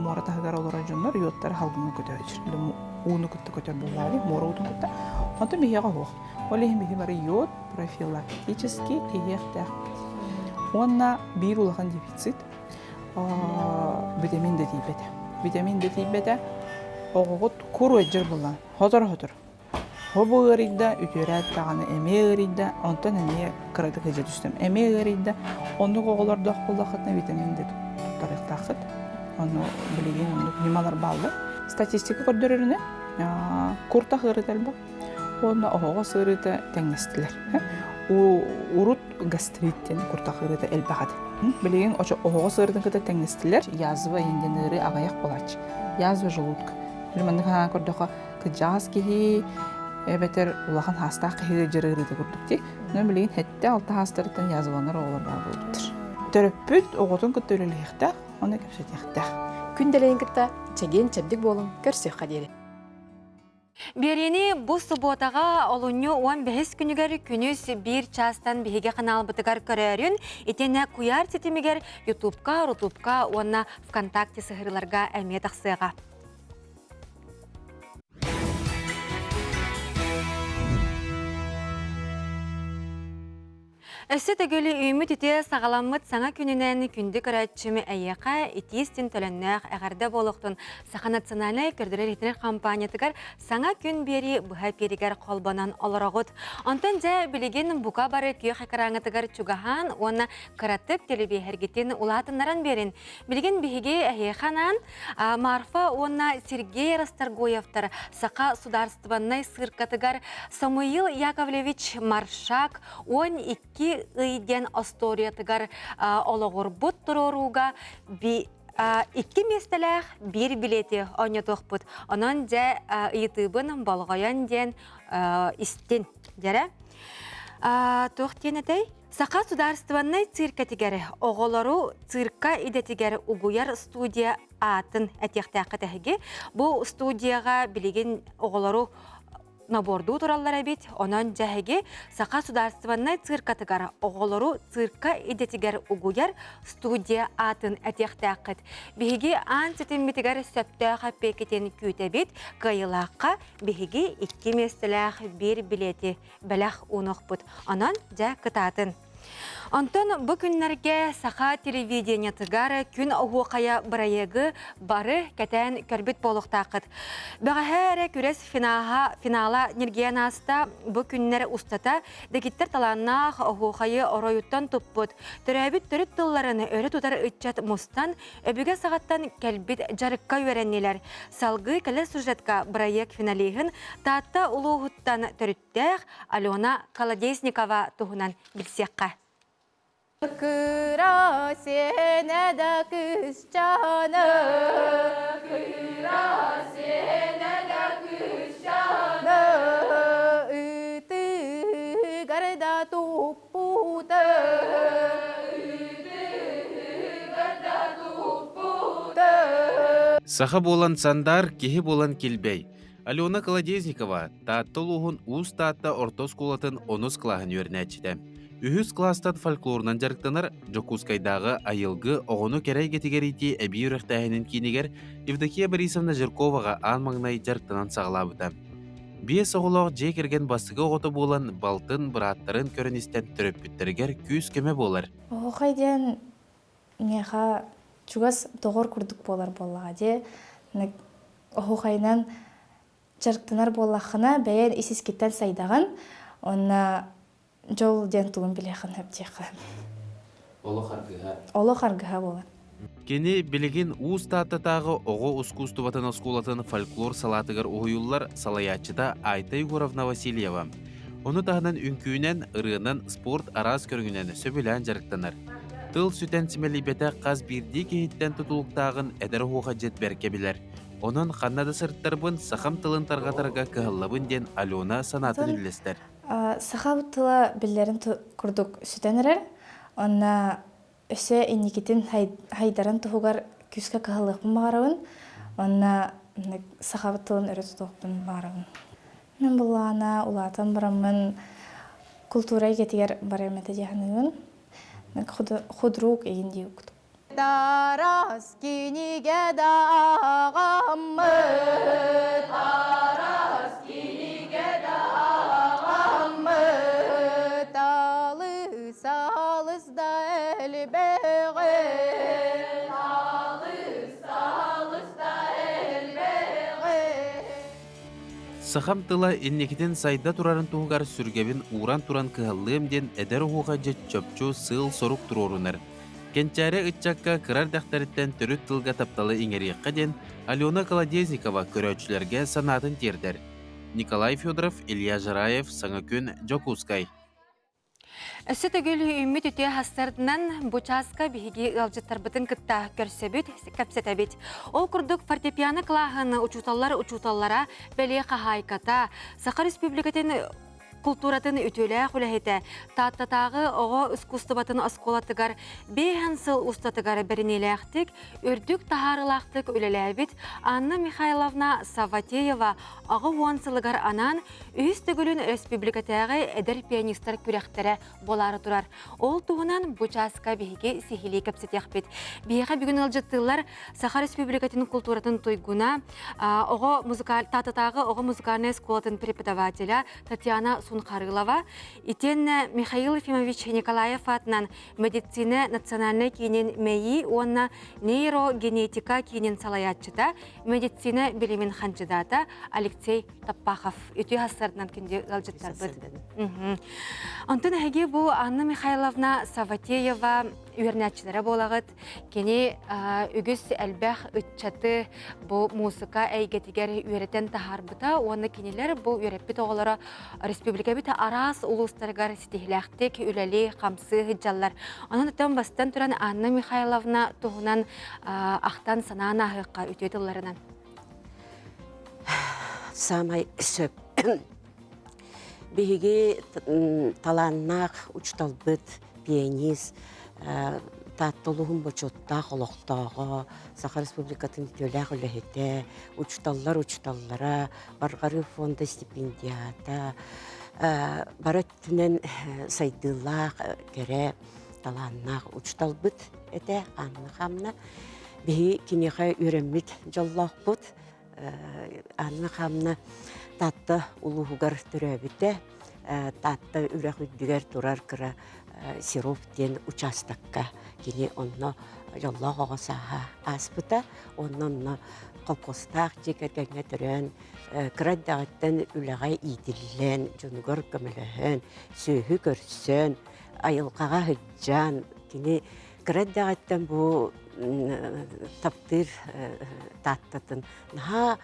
мора тахығар олар жонлар, йодтары халгынға көтер жүр. Уны күтті көтер болары, мора ұтын күтті. Онты бейеға хоқ. Олейін бейі бары йод профилактически егеқтәқ. Онна бір улаған дефицит витамин да тейбеті. Витамин да тейбеті оғығыт күр өджір болған. Хотыр. Хобу ырыйда үтөрәт таганы эме ырыйда, онтон эме кырады кыжа түстем. Эме ырыйда, онну оголор дох булдакытна витамин де тарыктакыт. Оны билеген онну немалар балды. Статистика көрдөрөрүнө курта ырыталба. Онна ого сырыта теңнестилер. Урут гастриттен курта ырыта элбагат. Билеген ого сырытын кыта теңнестилер. Язва энден ыры агаяк болач. Язва желудка. Билманды кана көрдөкө кыжас кихи Эбетер улахан хастақ қиғы жырығырыды күрдікті. Нөм білейін хетті алты хастырыттан языланар оғылар бар болдыр. Төрөппүт оғытын күтті өлілі еқті, оны көпсет еқті. Күнделейін күтті, чеген чәбдік болын, көрсек қадері. Берені бұл сұботаға олуны 15 күнігер күніз бір частан бігі қанал бұтығар көрерін, етені куяр сетімігер ютубка, рутубка, онна ВКонтакте сығырларға әмет ақсыға. Өсі төгілі үймі түте сағаламыт саңа күнінен күнді көрәтшімі әйеқа етестін төліннәқ әғарда болуқтың Сақа национальный көрдірер етінер компаниятығар саңа күн бері бұға перігер қолбанан олырағыд. Онтан жа білеген бұға бары күй қақыраңытығар чугахан, оны қыратып телебе әргеттен ұлатынларан берін. Білеген бігі әйеқанан Марфа оны Сергей Расторгоевтар Сақа сударстваннай сырқатығар Самуил Яковлевич Маршак 12 ыйден асториятыгар олоғыр бұт тұруруға икки местеләх бір билеті оңетоқ бұт. Онан жа ыйтыбын балғаян ден истин. Дәрі? Тоқ тенетей? Сақа сударстваннай циркатигері оғылару цирка идетигері угуяр студия атын әтектәқі тәхіге. Бұл студияға білеген оғылару наборду тураллар бит, онон жаһеги Саха сударстваннай циркатыгар оголору цирка идетигер угуяр студия атын әтехтәқыт. Биһиги ан сетиммитигер сөптәға пекетен күтә бит, кайылаққа биһиги 2 местеләх 1 билети бәләх унық бұд. Онон жа кытатын. Антон бу күннәргә Саха телевидение тыгары күн оғуқая бұрайығы бары кәтән көрбіт болуқтақыт. Бағахәрі күрес финала нергиянаста бу күннәр устата декиттер таланнақ оғуқайы оройуттан тұппыд. Түрәбіт түріт тылларыны өрі тұтар үтчат мұстан өбіге сағаттан кәлбіт жарыққа өрәннелер. Салғы кәлі сюжетка бұрайық финалиғын таатта ұлуғыттан түріттәқ Алена Колодесникова туғынан білсеққа. Kıra sene de kışcanı, kıra sene de kışcanı, ütü garda toppuda, ütü garda toppuda. Саха болан сандар, кихи болан келбей. Алена Колодезникова тааттылуғын уыз таатта ортос кулатын онус клағын өрнәчті. Үхіс кластан фольклорынан жарықтанар Жокускайдағы айылғы оғыну кәрәй кетігерейті әбей үріқтәхінің кейінігер Евдокия Борисовна Жирковаға ан маңнай жарықтанан сағылабыда. Бес оғылақ жек ерген бастығы оғыты болан балтын бұраттарын көріністен түріп біттіргер күйіс кеме болар. Оғайден меға чугас доғыр күрдік болар болаға де. Оғайнан жарықтанар болақына бәйен исіскеттен сайдаған, онна жол ден туын білеқін өптеқі. Олы қарғыға болан. Кені білеген уыз тааттатағы оғы ұскустубатын оскулатын фольклор салатығыр ұғыюлар салаячыда Айтай Горовна Васильева. Оны тағынан үнкүйінен, ырығынан спорт араз көргінен сөбілән жарықтанар. Тыл сүтен сімелі беті қаз бірді кейттен тұтылықтағын әдір оға жет бәрке білер. Onun қаннады сырттарбын сақам тылын тарғатарға кығылабын ден Алена санатын үлестер. Сақам тылы білдерін күрдік сүтенірер. Онна өсе инекетін хайдарын тұғығар күске кығылықпын бағарауын. Онна сақам тылын өрі тұтуқпын бағарауын. Мен бұлағына ұлатан барамын культурай кетігер бараметі дегенігін. Мен құдруқ еген дейі күтіп. Тарас кенеге да ағамы, Тарас кенеге да ағамы, талы салыз да әлбеғі, талы салыз да әлбеғі. Сақам тыла иннекетін сайда турарын туғығар сүргебін уран туран кығылым ден әдір оға жет чөпчу сыл сорук тұрорыныр. Кенчәрі үтчакка кырар дәқтәріттен түріт тылға тапталы иңеріққа ден Алена Колодезникова көрәучілерге санатын тердер. Николай Федоров, Илья Жараев, Саңакүн, Жокускай. Өсі төгілі үміт үте хастардынан бұчасқа бігі ғалжыттар бұтын күтті көрсебіт, кәпсетәбіт. Ол күрдік фортепиано қылағын учуталлара бәле қағайката. Сақар Республикатын культуратын үтілі құләхеті. Таттатағы оғы үскустыбатын асколатыгар бейхан сыл устатыгар бірінеләқтік, үрдік тахарылақтық үлеләбіт Анна Михайловна Саватеева оғы уансылыгар анан үйіс түгілін республикатағы әдір пианистар күрәқтері болары тұрар. Ол туғынан бұчасқа бейге сихили кәпсетек бет. Бейға бүгін алжыттылар Саха Республикатын культуратын тойгуна таттатағы оғы музыкальный эсколатын преподавателя Татьяна Сунқарылова, итен Михаил Ефимович Николаев атынан медицина национальный кейінен мәйі, онна нейрогенетика кейінен салаятчыда, медицина білімін ханчыдата Алексей Таппахов. Үті хастарынан күнде ғалжыттар бұд. Антон әге бұл Анна Михайловна Саватеева үйернәтчілері болағыд. Кені үгіз әлбәқ үтчаты бұл музыка әйгетігер үйереттен тахарбыта, оны кенелер бұл үйереппет оғылары республика біті арас ұлыстарғар стихіләқтік, үләлі, қамсы, хыджалар. Оның өттен бастан тұран Анна Михайловна тұғынан ақтан санаан ағыққа үтетілерінен. Самай сөп. Беге таланнақ, учталбыт, пианист, тааттолуһун бочоттаах олохтоого Саха Республикатын төлөөх үлэхите учталлара баргары фонда стипендията бара түнен сайдылаах кере талааннаах учталбыт эте анны хамна биһи киниха үреммит жоллоохпут анны хамна татта улуугар төрөбүтэ татта үрэх үддүгэр турар кыра сироп ден участокка кини онно жоллоого саха аспыта оннонно колкостаах жекергеңе төрөн кыраддагаттан үлэгай иитиллен жонугор көмөлөһөн сүүһү көрсөн айылкага хыджан кини кыраддагаттан бу таптыр таттатын наха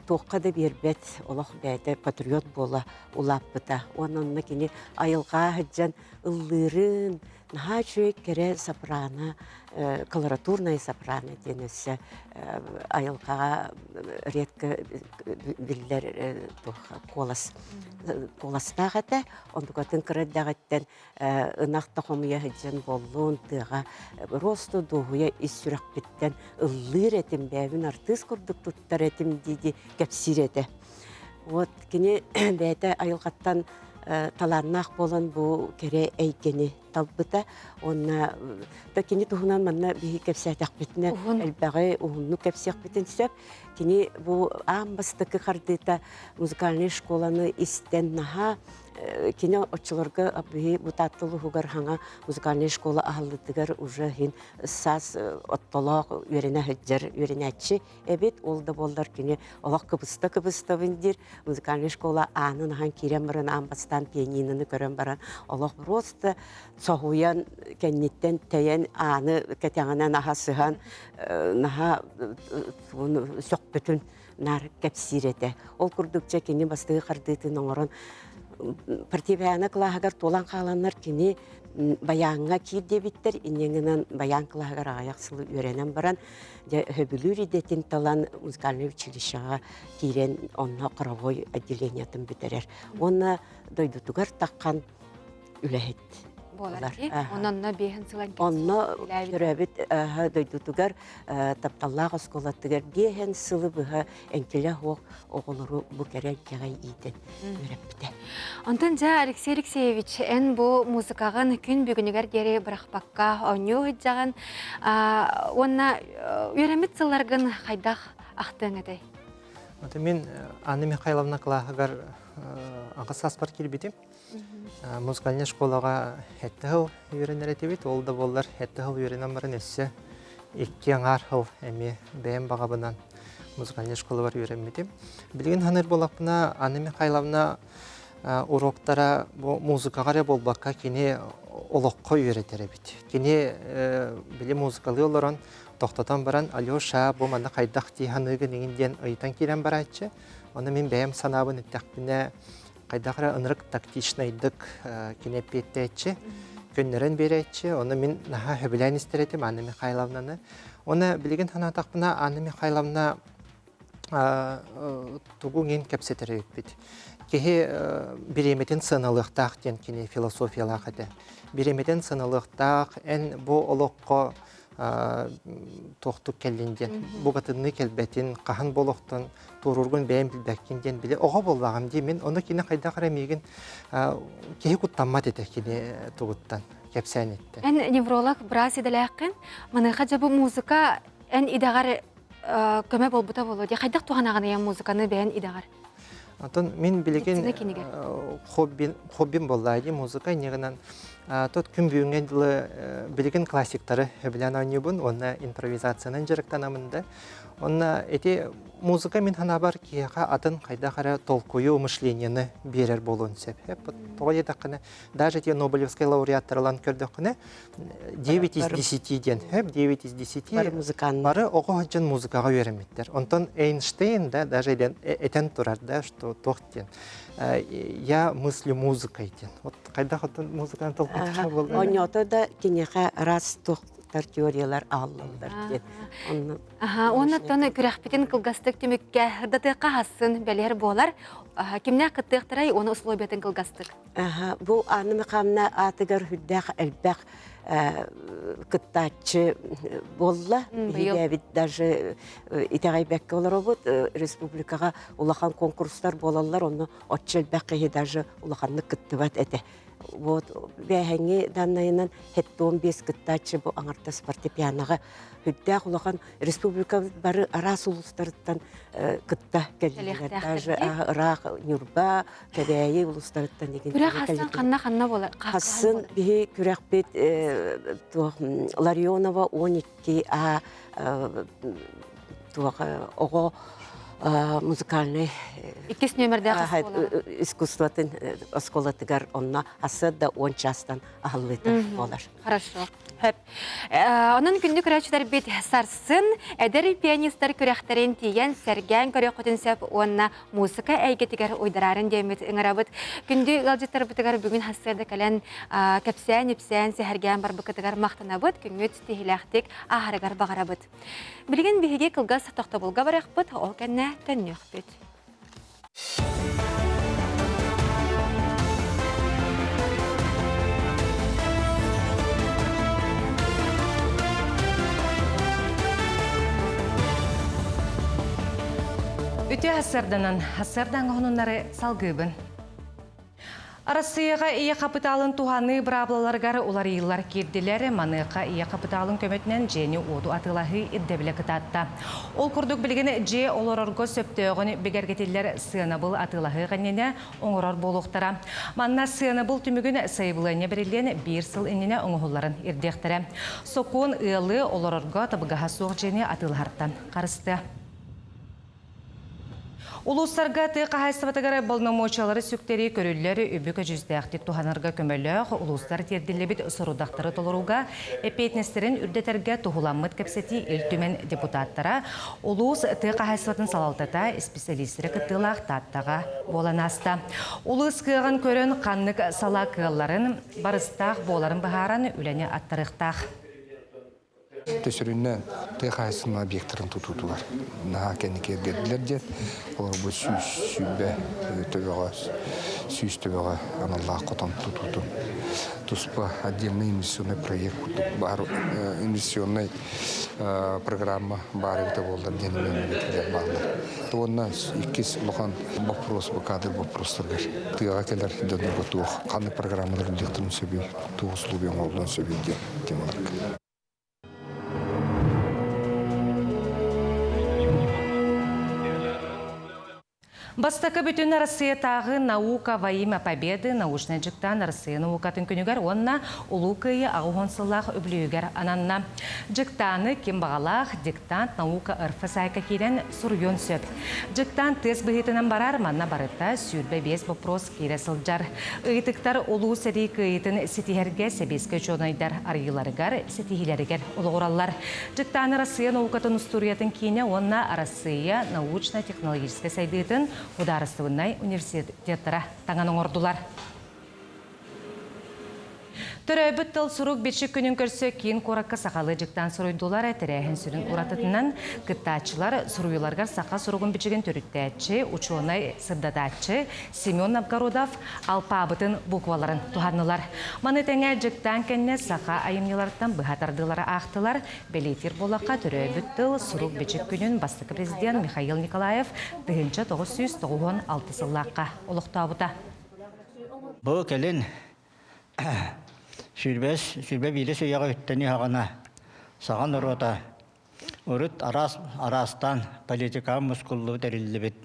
тоққа да бербет олох бәйті патриот бола улаппыта. Онынна кені айылға хыджан ыллырын наха чөйк кере сопрано, колоратурная сопрано денесі айылға редко биллер коластағыта, ондығатын кыраддағыттан ынақта қомия хыджан болуын тыға росту доғуя ис сүрәк біттен ыллыр этим бәйбін артыс күрдік туттар этим дейді кәпсиреті. Вот кені бәйті айылғаттан таларнақ болан бұл кере әйгені талбыта. Онна да кені тұғынан манна бейі кәпсәтәқ бітіне әлбәғі ұғынны кәпсәқ бітін сөп. Кені бұл амбастықы қардыта музыкальный школаны истен наха кені отчыларға бейі бұтаттылы хугар хаңа музыкальный школа ағылдыгар уже хин саз оттолақ үйрене хыджар үйренәтші әбет ол да болдар кені олақ кыбыста віндер музыкальный школа аны нахан керен баран амбастан пианинаны көрен баран олақ просто соғуян кәннеттен тәйен аны кәтеңінен аға сыған наха соқ бүтін нар кәпсиреті. Ол күрдікче кені бастығы қардыйтын оңырын партибаяна кылаагар толан қаланар кені баяңға кирдебиттер, инеңінен баян кылаагар аяқсылы үйренен баран, хөбілүр идетін талан музыкальный училищаға кирен онна қыравой отделениятын бітерер. Онна дойдутугар таққан үләхет. Болар ки, онна бейхін сылан кетсі. Онна көрәбіт дойдутугар тапталлағы сколаттыгар бейхін сылы бұға әнкелі хоқ оғылыру бұ кәрән кәғай иден өрәпті. Онтан жа Алексей Алексеевич, ән бұл музыкағын күн бүгінігер дері бірақпаққа оңю ғыджаған. Онна өрәмет сыларғын қайдақ ақтың әдей? Мен Анна Михайловна Клахагар ағыс аспар келбетім. Музыкальный школаға әтті ғыл үйренер әтебет, ол да болар әтті ғыл үйренен барын өсі 2 аңар ғыл әме бәйім бағабынан музыкальный школа бар үйренметім. Білген ханыр болақпына Анна Михайловна уроктара музыкаға болбаққа кене олыққа үйретер әбет. Кене білі музыкалы оларын тоқтатан баран Алеша бұл манда қайдақ дейханыгын еңінден ұйтан керен бар айтшы. Оны мен бәйім санабын өттәқпіне қайдақыра ынырық тактичнайдық кенепетті әтші, көннерін бері әтші. Оны мен наға хөбілән істеретім Анна Михайловнаны. Оны білген танатақпына Анна Михайловна тұғын ең кәпсетері өкпет. Кеге біреметін сынылықтақ ден кене философиялақ әді. Біреметін сынылықтақ ән бұл олыққа тоқтық кәлінден, бұғатынны кәлбәтін, қахан болуқтан, тұрырғын бәйім білбәккенден біле, оға болағым дей, мен оны кені қайда қарамеген кеге құттанмады еді кені тұғыттан, кәпсән етті. Ән невролог біраз еділәқін, мұныға жабы музыка ән идағар көмі болбыта болу. Қайдақ туғанағын ең музыканы бәйін идағар? Мен білеген хоббим боллайды музыка, негінен тот күн бүйінген білген классиктары білен ойнебін, оны импровизацияның жырықтанамында. Оны әте музыка мен хана бар кияға атын қайда қара толкую мышленияны берер болуын сәп. Тоғай едіқіні, даже те Нобелевский лауреаттарылан көрдіқіні 9 из 10 ден, 9 из 10 бары оғы ғанчын музыкаға өреметтер. Онтан Эйнштейн да, даже әтен тұрар да, что тоқтен. Я мыслю музыкой ден. Вот қайда қатын музыканы толкутыша болды? Оньоты да кенеға раз тоқтар теориялар алылдар ден. Оны тоны күрәқпетін қылғастық түмікке ұрдатыққа хасын бәлер болар. Кімне қыттықтырай, оны ұслобетін қылғастық? Бұл анымы қамна атығар хүддәқ әлбәқ кыттачы болла. Бит даже итегайбекке олар обут республикага улахан конкурстар болалар, оны отчелбекке даже улаханны кыттыбат эте. Вот бәһәңе даннайынан 15 кыттачы бу аңарта спортепианаға хүддәк улахан республика бары арас улустарыттан кытта келдилер. Даже Ирак, Нюрба, Кәбәйе улустарыттан деген. Күрә хасан ханна болар. Хасын бихи күрәкбет Ларионова 12 ого музыкальный Иккис номерде искусствотын осколатыгар онна асыда 10 частан ахыллыты болар. Хорошо. Onun günlük rəçlər bit sarсын, ədir pianistlər körəxtərin tiyən sərgən körəxtən səp onna musiqa əygətigər oydararın demət ыңарабыт. Gündü qalcıtlar bitigar bugün hasırda kalən kəpsən, ipsən, səhərgən bar bıqıtıgar maqtanabıt, güngüt tihilaqtik aharagar bağarabıt. Bilgin bihige qılqas toxtabılqa baraqbıt, o kənə tənüqbüt. Үтө хассардан ғонунлары салгыбын. Россияға ие капиталын туханы браблаларгар улар йыллар кирдилер, манықа ие капиталын көмөтінен жени оду атылахы иддебілі кытатта. Ол күрдік білгені же олорорго сөптөғын бігергетілер сыянабыл атылахы ғаннене оңырар болуқтара. Манна сыянабыл түмігін сайбылыне берілен бір сыл иніне оңығыларын ирдектірі. Сокуын ыйлы олорорго табыгаға соқ жени атылахарттан қарысты. Улустарга тыйқа хайстабатагара болномочалары сүктері көрілері үбігі жүздәқтік туханырға көмөлі улустар терділі сұрудақтары толыруға эпейтнестерін үрдетерге тухуламмыт кәпсеті үлтімен депутаттара улус тыйқа хайстабатын салалтата специалистері кыттылақ таттаға боланаста. Улус кыған көрін қаннық сала кылларын барыстақ боларын бағаран үләне аттарықтақ. Төсірінен тыйқайсын объекттарын тұтудылар. Наға кәнеке берділер де, олар бұл сүйіс төбеға аналлағы қотан тұтуды. Туспа отдельный инвестиционный проект, бар инвестиционный программа барыгыта болдар, денемен бетілер бағылар. Тоғына иккес ұлған вопрос, кадр вопростаргар. Тыйға келер дөні бұтуық, қаны программалар үлдектірін сөбей, туғыз лубен олдан сөбей темалар. Бастакы бүтін Россия тағы наука во имя победы научный жіктан Россия наукатын күнігер онна улукайы ағуғынсылақ өблігер ананна. Жіктаны кем бағалақ диктант наука ұрфы сайқа керен сұрйон сөп. Жіктан тез бұхетінен барар манна барытта сүрбе бес вопрос кере сылжар. Үйтіктар улу сәдей күйетін сетихерге сәбеске жонайдар арғыларығар сетихилерігер ұлғыралар. Жіктаны Россия наукатын ұстуриятын кейіне онна Россия научно-технологический сайдыйтын Ударыстығынай университеттері таңан оңырдылар. Төрөбіт тыл сұрук бетші күнін көрсі кейін қораққа сақалы жіктан сұройдылар әтірәхін сүрін ұратытынан күттачылар сұруйларғар сақа сұруғын бетшіген төріттәтші, учуынай сырдадатшы Семен Абгарудов алпабытын букваларын туғанылар. Маны тәңе жіктан кәнне сақа айымнелардан бұхатардылары ақтылар. Белетер болаққа төрөбіт тыл сұрук бетші күнін бастықы президент Михаил Николаев 1996 сыллаққа олықтауыда. Бұл кәлін Сүрбе биле сөйяға үттені хағана саған ұрота. Үріт арастан политика мұскуллы тәрілі бет.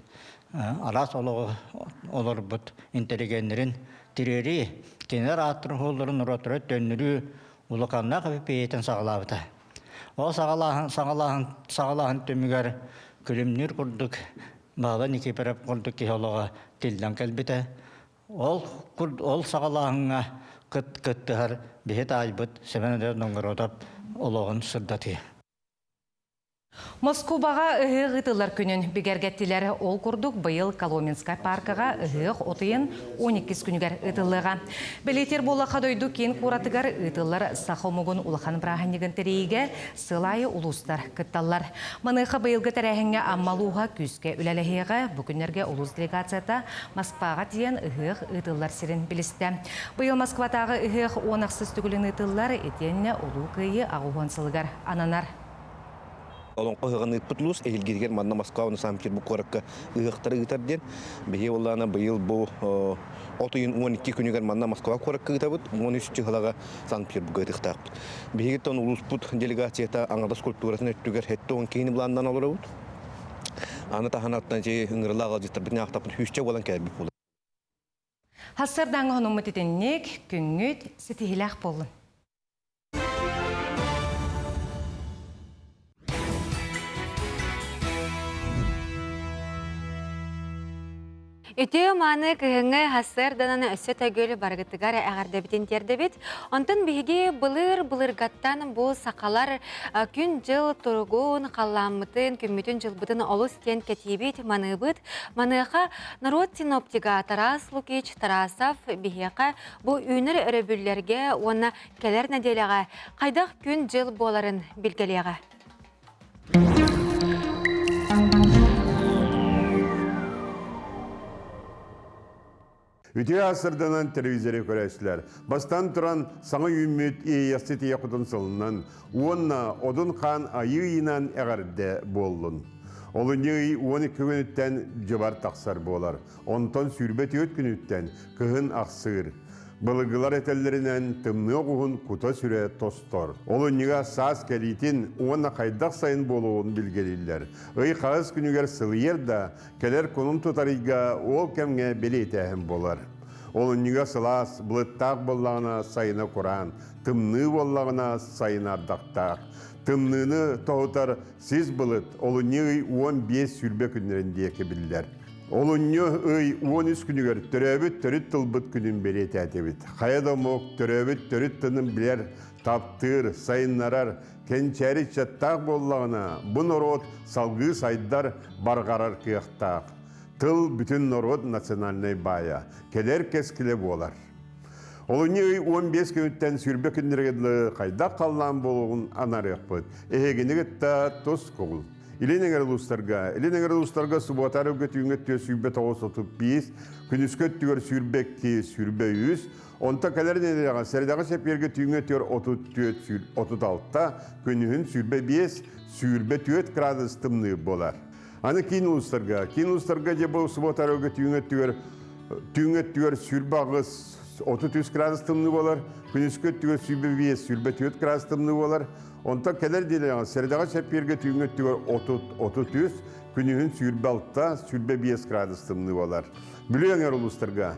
Арас олар бұд интеллигенерін тирери кенер аттыр қолдырын ұротыры төнірі ұлықанна қапы пейетін сағалабыда. Ол сағалағын төмігер күлімнер құрдық, бағдан неке біріп құрдық кеолыға тілден кәлбіті. Ол сағалағынға кыттыгар бехет айбыт семенедер ноңгородап ологон сырдаты. Москваға ыһық ытылар күнін бігергеттілер ол күрдік бұйыл Коломенскай паркыға ыһық отыйын 12 күнігер ытылыға. Білетер бола қадойду кен куратыгар ытылар сақомығын улахан браханегін тірейге сылайы улустар кытталар. Маныға бұйылғы тәрәхіңе аммалуға күзге үләләхеға бүгінерге улус делегацията Москваға тиен ыһық ытылар сирин білісті. Бұйыл Москватағы ыһық онақсыз түгілін ытылар етенне улу күйі ағуғансылығар ананар. Олон қоғын ұтпытлус, әйілгедігер манна Москваны самкер бұл қораққа ұйықтары ұйтарден. Бейе олағына бұйыл бұл отойын 12 күнігер манна Москва қораққа ұйтабыд, 13 ғылаға Санкт-Петербургға ұйықтақпыд. Бейгеттен ұлыспыд делегацията аңадас культурасын өттігер әтті оң кейіні бұландан алыр ауд. Аны таханаттан жей ұңғырла ғалжеттір бітіне ақтапын хүшче болан кәбі болды. Хасырдан ғының мұтетіннек күнгіт сетихіләқ болын. Үтө маны кыһыңы хасыр дананы өссө төгөлү баргытыгар ағарда битин тердебит. Онтон биһиги былыр-былыргаттан бу сақалар күн жыл тургун қалламытын, күммүтін жылбытын олус кен кетибит маныбыт. Маныға народ синоптига Тарас Лукич Тарасов биһиға бу үнір өрөбүллерге оны келер неделяға қайдақ күн жыл боларын билгелеға. Үтіге асырданан телевизоре көрәсілер. Бастан тұран саңа үміт ейесі тие құтын сылынан, онна одын қан айыйынан әғарде болын. Олын ей 12 күніттен жыбар тақсар болар. Онтан сүрбет өт күніттен кығын ақсыр. Былығылар әтелерінен тымны оғығын құта сүре тостор. Олын неға саас кәлейтін онна қайдақ сайын болуын білгелілер. Үй қағыз күнігер сылыер да, кәлер конын тұтарыға ол кәмге белейтәхім болар. Олын неға сылас, бұлыттақ болағына сайына құран, тымны болағына сайына ардақтақ. Тымныны тоғытар сіз бұлыт, олын неғый 15 сүрбе күнерінде кебілдер. Олынны үй 13 күнігер түрәбіт түріт тылбыт күнін берет әтебіт. Қаяда моқ түрәбіт түріт тынын білер, таптыр, сайыннарар, кенчәрі чаттақ болағына бұн ород салғы сайдар барғарар қияқтақ. Тыл бүтін ород национальный бая, келер кескілі болар. Олыны үй 15 күніттен сүрбе күніргеді қайда қаллан болуғын анарық бұд. Егенігітті тұс қоғыл. Иленегер лустарға субатар өгет үйіңетті сүйбе 935, күніскөт түгер сүрбекті сүрбе 100, онта кәлерін едеға сәрдағы сәперге үйіңетті 34-36, күнігін сүрбе 5, сүрбе 4 градус тымны болар. Аны кейін лустарға жебі субатар өгет үйіңетті сүрбе 33 градус тымны болар, күніскөт түгер сүрбе 5, сүрбе 4 градус тымны болар. Онта кәлер делеға сәрдағы сәперге түйіңеттігер 33, күнігін сүрбе 6, сүрбе 5 градус тымны болар. Бүліғен ұлыстарға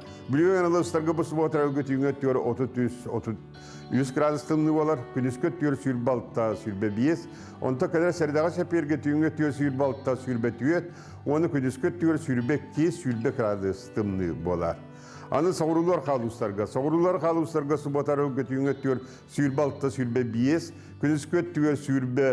бұл сұбатыр әуге түйіңеттігер 33 градус тымны болар, күнізкөт түгер сүрбе 6, сүрбе 5. Онта кәлер сәрдағы сәперге түйіңеттігер сүрбе 6, сүрбе 4, оны күнізкөт түгер сүрбе 2, сүрбе градус тымны болар. Аны сауырулар қалуыстарға сұбатар өңгі түйіңеттігер сүрбе 6, сүрбе 5, күнізкөт түгер сүрбе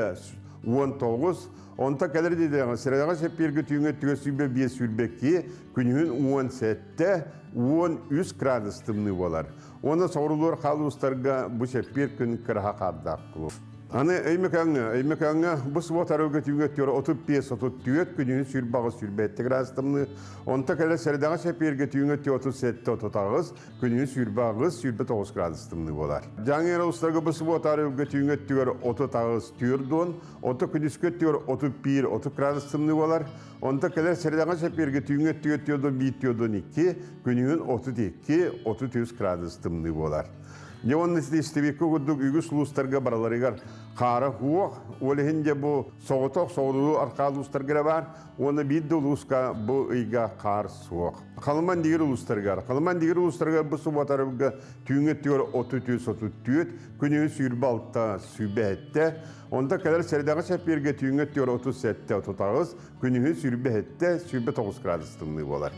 19, онта кәлер дедеға сірадаға сәппергі түйіңеттігер сүрбе 5, сүрбе 2, күнігін 17, 13 градус тымны болар. Оны сауырулар қалуыстарға бұл сәппер күн кіраға қардақ қылып. Аны әймекаңа бұл сұбатар өңгі түйіңеттігер 35-34, күнігін сүрбағы сүрбе 7 градус тымны, онта кәлер сірадаға сәппергі түйіңеттігер 37-39, күнігін сүрбағы сүрбе 9 градус тымны болар. Жаңер ұлыстарға бұл сұбатар өңгі түйіңеттігер 30-4, онта күнізкеттігер 31-30 градус тымны болар, онта кәлер сірадаға сәппергі түйіңеттігер 1-2, күнігін 32-33 градус тымны болар. Невонны істебекке күрдік үйгі сұлыстарға бараларығар қары хуақ, олығынде бұл соғытық, соғылығы арқалы ұстарғыра бар, оны бидді ұлысқа бұл үйға қар суақ. Қалыман дегір ұлыстарға бұл сұбатарығы түйіңеттігер 33-34, күнігін сүрбе 6 сүрбе 7, онда кәлер сәрдағы сәпперге түйіңеттігер 37-39, күнігін сүрбе 7, сүрбе 9 градус тымны болар.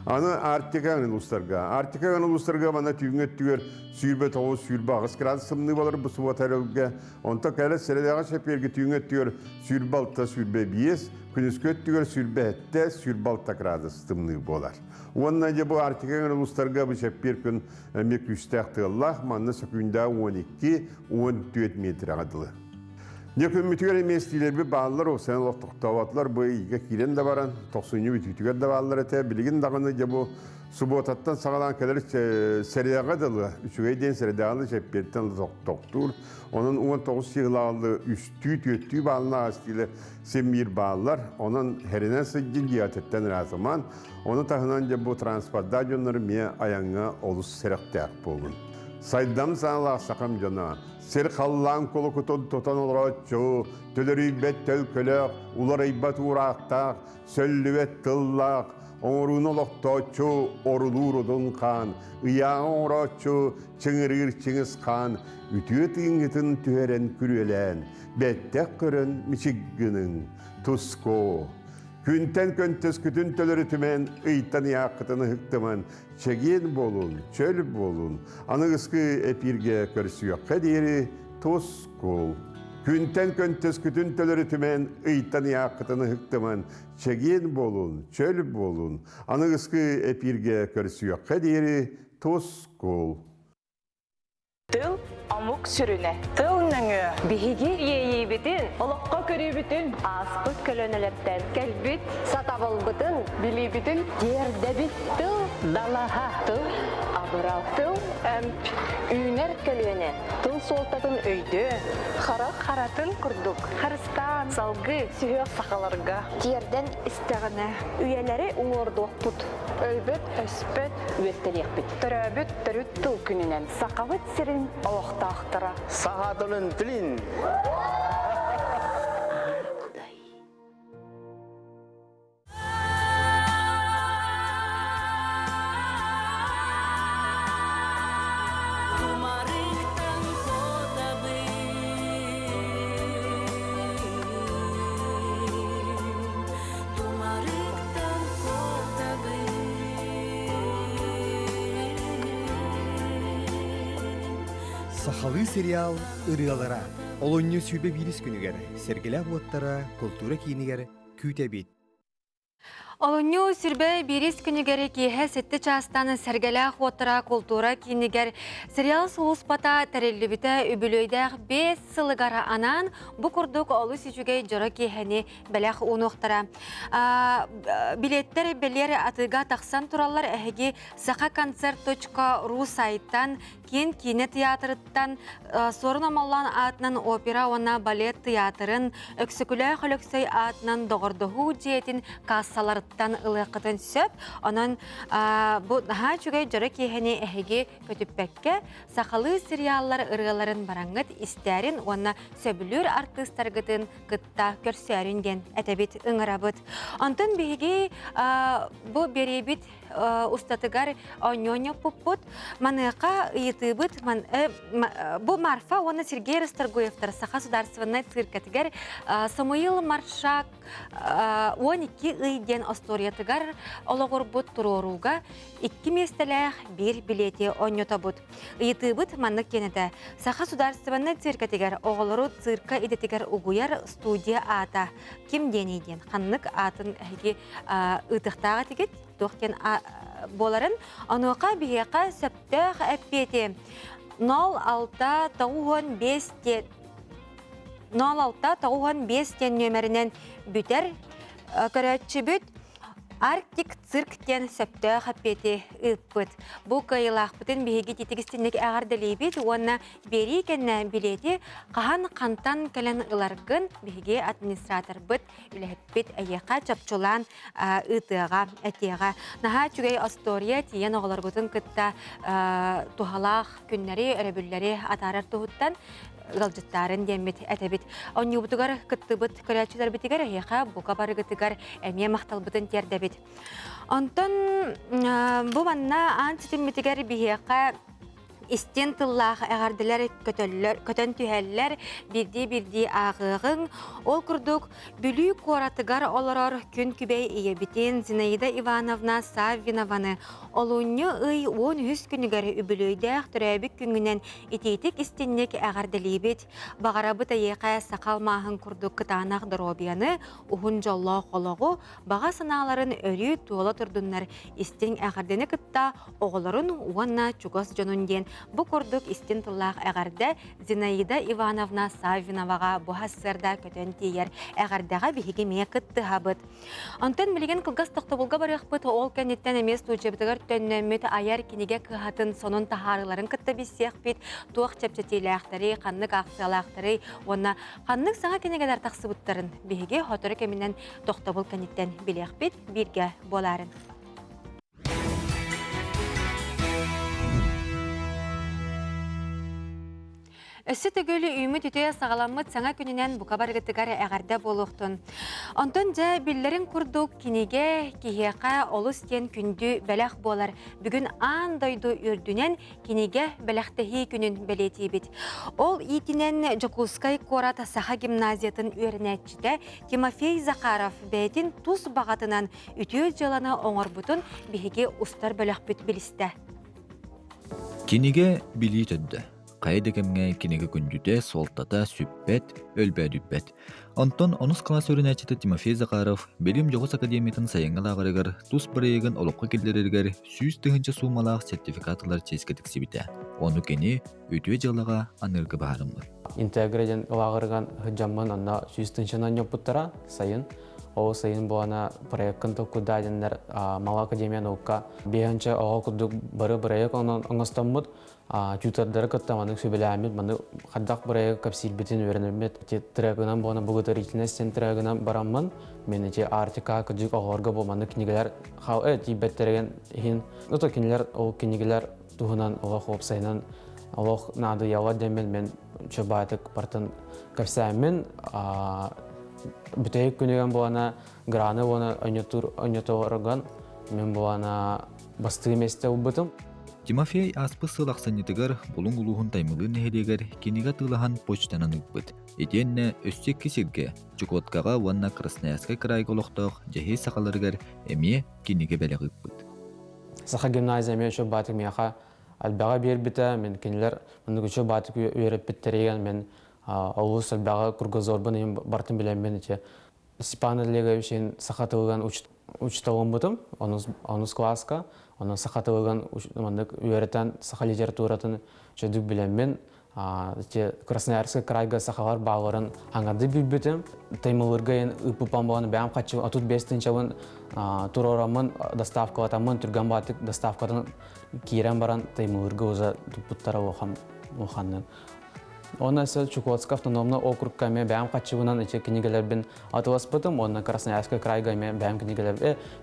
Аны Артиканың ұлыстарға. Артиканың ұлыстарға мана түйіңеттігер сүйірбе тоғыз сүйірбе ағыз градус сымны болар бұл суат әрілге. Онта кәлі сәрелеға шәперге түйіңеттігер сүйірбе алта сүйірбе бейес, күнізкеттігер сүйірбе әтті сүйірбе алта градус сымны болар. Онна же бұл Артиканың ұлыстарға бұл шәпер күн мек үстәқті Аллах, манны сөкүйінде 12-14 метр ағадылы. Некін мүтігер еместілербі бағалар оғсаны лоқтықтауатлар бұл иге кирен де баран, тоқсыны бүтігер де бағалар әте, білігін дағыны же бұл субботаттан сағалан кәдір сәрияға дылы, үшігей ден сәрияғалы жәппеттен тоқтур. Оның 19 сиғылағылы үсті бағалына астилі семмир бағалар, оның хәрінен сыджын диатеттен разыман, оның тағынан же бұл транспортда жонлары ме аяңға олыс сәріқтәк болын. Сайдам саналақ сақам жона. Сер қаллан қолы күтін тұтан олғатчу, төлірі бет төл көлік, улар айбат урақтақ, сөллібет тыллақ, оңыруын олықтачу, орылур ұдын қан, ұяғын оңыратчу, чыңырыр чыңыз қан, үтіет үйіңгетін түйерен күрелен, беттек көрін мичіггінің, тұско. Күнтен көнтес күтін төлірі түмен, ұйттан яқытыны хықтыман, чеген болун, чөл болун, анығысқы әпірге көрсіяққа дейірі тос қол. Күнтен көнтес күтін төлірі түмен, ұйттан яқытыны хықтыман, чеген болун, чөл болун, анығысқы әпірге көрсіяққа дейірі тос қол. Тыл амук сүрүнө. Тыл нөңө. Биһиги ейи битин. Олоққа көрі битин. Аспыт көлөнөлөптен. Келбит. Сатабыл битин. Били битин. Терде бит. Тыл далаха. Тыл абырал. Тыл әмп. Үйнер көлөне. Тыл солтатын өйдө. Харак харатын курдук. Харыстан. Салгы. Сүйек сақаларга. Терден істеғіне. Үйелері уңордуқ бұд. Өлбөт, өспөт, өттелек бит. Төрөбөт, төрүт тыл күнінен. Сақавыт сирин оқтақтыра. Сағатылын тілін. Сахалы сериал ырыалара. Олонню сүйбе бирис күнігер. Сергелі бұлаттара, культура кейінігер, күйте бит. Олонню сүрбе бирис күнігері кейхе сетті частаны сәргелі қуаттыра культура кейінігер сериал сұлыспата тәрелі үбілөйдәқ 5 сылығара анан бұ күрдік олы сүйгей жыры кейхені бәләқ ұнықтыра. Билеттер бәлері атыға тақсан туралар әхеге сақаконцерт.ру сайттан кен кине театрыттан сорын амаллан атынан опера ona балет театрын өксікілі қылықсай атынан доғырдығы жетін кассаларыттан ылықытын сөп, онын бұл наға жүгей жыры кейхені әхеге көтіппәкке сақалы сериаллар ырғаларын бараңғыт істәрін оны сөбілер артыстарғытын қытта көрсәрінген әтәбет ұңырабыт. Онтын бейге бұл беребет устатыгар оньоня пуппут манықа йытыбыт бу Марфа оны Сергей Расторгуевтар Саха государственный циркатыгар Самуил Маршак 12 ыйден осториятыгар ологор бут туроруга 2 местелях bir билете оньота бут йытыбыт маннык кенеде Саха государственный циркатыгар оголору цирка идетигар угуяр студия ата ким денейден ханнык атын әге ытыктага тигет тоқтен боларын, ануға бейеқа сөптіғ әппеті 06-95 нөмірінен бүтер көрәтші бүт Арктик цирктен сөптіғ әппеті үппіт. Бұл қайылақ бұтын бейге тетігістінік әғарділей бет, оны бері кәнне білеті қаған қантан кәлін ұларғын бейге администратор бұт үләппет әйеқа чапчулан үтіға әтеға. Наға чүгей астория тиен оғылар бұтын күтті туғалақ күннері, өрәбілері атарар тұғыттан ғалжыттарын демет әтәбет. Оны бұтығар күтті бұт көрәтшілер бітігер әйеқа бұқа бары күтігер әме мақтал бұтын тердебет. Онтон бұл манна антитім бітігер бейеқа истен тыллах әғардылар көтөн түхәлләр бірді ағығың. Ол күрдік бүлі коратыгар оларар күн күбей иебітен Зинаида Ивановна Саввинованы олуынны ый 10 күнігері үбілөйдәқ түрәбік күнгінен итейтік істеннек әғардылебет. Бағарабыта еқа сақалмағын күрдік кытанақ дұробияны ұғын жолла қолығы баға саналарын өрі туола тұрдынлар истен әғардені кытта оғыларын уанна чугас жонунден. Бұ күрдік истен тыллақ әғарды Зинаида Ивановна Саввиноваға бұхассырда көтен тейер әғардаға бігеге мее кытты хабыт. Антон білген кылгас тоқтабылға барық бұт ол кәнеттен емес тұжебдігір төннөмет аяр кенеге кығатын сонын тахарыларын кытты бісеқ бит туақ чәпчәтейлі қаннық ақсиялақтары, онна қаннық саңа кенегелер тақсы бұттарын бігеге хотыры кемінен тоқтабыл кәнеттен білеқ бит бірге боларын. Өссі түгілі үймі түтея сағаламыт саңа күнінен бұқа барғытығары әғарда болуқтын. Онтон жа білдерін күрдік кенеге кихеқа олыс кен күнді бәләқ болар. Бүгін андайды үрдінен кенеге бәләқтіхи күнін бәлеті бет. Ол итінен Жокускай Корат Саха гимназиятын өрінәтчіде Тимофей Захаров бәйтін тұс бағатынан үтіө жалана оңыр бұтын бігеге ұстар бәләқ бүт білісті. Кенеге білі төдді. Қайды кемге кенеге күндіде солтата сүппет, өлбәдүппет. Антон онус класс өрінәчеті Тимофей Захаров Белім Жоғыс Академиятын сайыңғалағырығыр тұс бірейгін олыққа келдерергер сүйіз тығынча суымалақ сертификатылар ческетік себіті. Оны кені өтуе жалаға анырғы бағарымды. Интегреден ұлағырған ғыджамын анна сүйіз тығынчанан йопыттара сайын. Ол сайын болана проекттың тұққыдайденлер Мала Академия науқа бейінче оға күдік бары проект оңыстамыд тютардары кыттаманың сөбеләмет, маны қаддақ проект капсилбетін өрінімет. Трегінен болана бұғытыр итінестен трегінен барамын. Мені те артика күдік оғырға болманы кенегелер қау тибеттерген ең. Ұты кенелер ол кенегелер тұғынан оға қоп сайынан оға нады яуа демен мен чөбайтық бартын капсаймен бүтәйік күнеген болана граны болана ойнетуырған мен болана басты еместе ұлбытым. Тимофей аспы сылақсанетігер бұлың ұлығын таймылын әйдегер кенеге тылыған почтанан ұқпыт. Етенне өстек кесерге Чукоткаға ванна Красноярскай крайғы олықтық жахей сақаларығар әме кенеге бәлі ұқпыт. Саха гимназия мен үші батық меяқа әлбәға бер біті, мен кенелер мұны үші батық өріп біттереген мен олыс әлбәға күргізорбын ең бартын білем мен өте Степан Олеговичен сақатылыған учталым бұтым, оныз класска. Оны сақатылыған үйерітен сақа литературатын жөдік білем мен. Красноярскай крайға сақалар бағыларын аңады білбетім. Таймылырға ең ұпыпан боланы бәйім қатшығы. Атут 5-тінші турорамын доставкалатамын, түрген батық доставкадан кейрен баран таймылырға өзі тұпыттары оғанның. Оны әсіл Чукотск автономны округка мен бәйім қатшығынан кенегелер бен атылас бұтым. Оны Красноярскай крайға мен бәйім кенегелер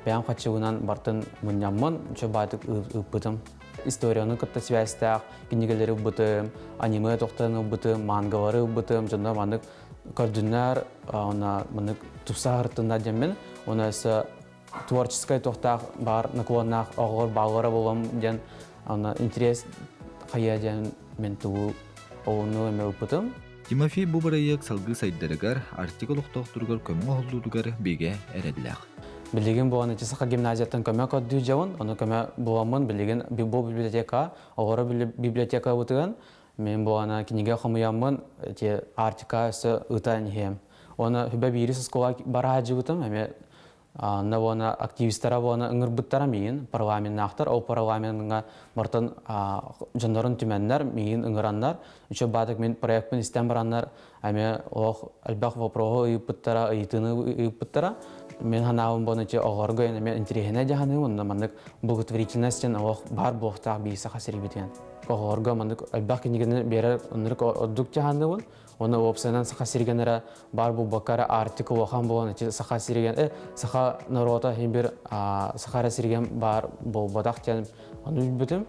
бәйім қатшығынан бартын мұнямын, батық ұппытым. Историяны күтті связьтақ, кенегелері ұппытым, аниме тоқтаны ұппытым, мангалары ұппытым, жонда маңық көрдінлер, маңық тұпса ғыртында демен. Оны әсі творческай тоқтақ бар, наклоннақ оғыр бағылары болам ден, интерес қая ден мен тұғыл. Тимофей бұл барайық салғы сайдырығар артикл ұқтақтырғар көмі оғылдығар беге әрәділәқ. Білеген болған Саха гимназияттың көмі көдді жауын, оны көмі боламын білеген бұл библиотека, оғыры библиотека өтіген. Мен болғана кенеге қомыямын артика өсі ұтайын ем. Оны хүбә бейрісіз қола бара әжі өтім, Навона активистара вона ыңырбыттара мейін парламент нақтар, ол парламентға бартын жандарын түмәннер, мейін ыңыраннар. Үші батық мен проектпен істен бараннар, әме оқ әлбәқ вопроғы ұйыппыттара, ұйытыны ұйыппыттара. Мен ханауын бұны оғырғы мен интерегіне жағаны, онда мандық благотворительностен оқ бар бұқтақ бейсі қасыры беткен. Оғырғы мандық әлбәқ кенегені берер ұнырық оддық жағаны. Оны опсайнан саха сиргенера бар бұл бакара артикл оған болған. Саха сирген, саха народа хембір сахара сирген бар бұл бадақ теніп оны үлбітім.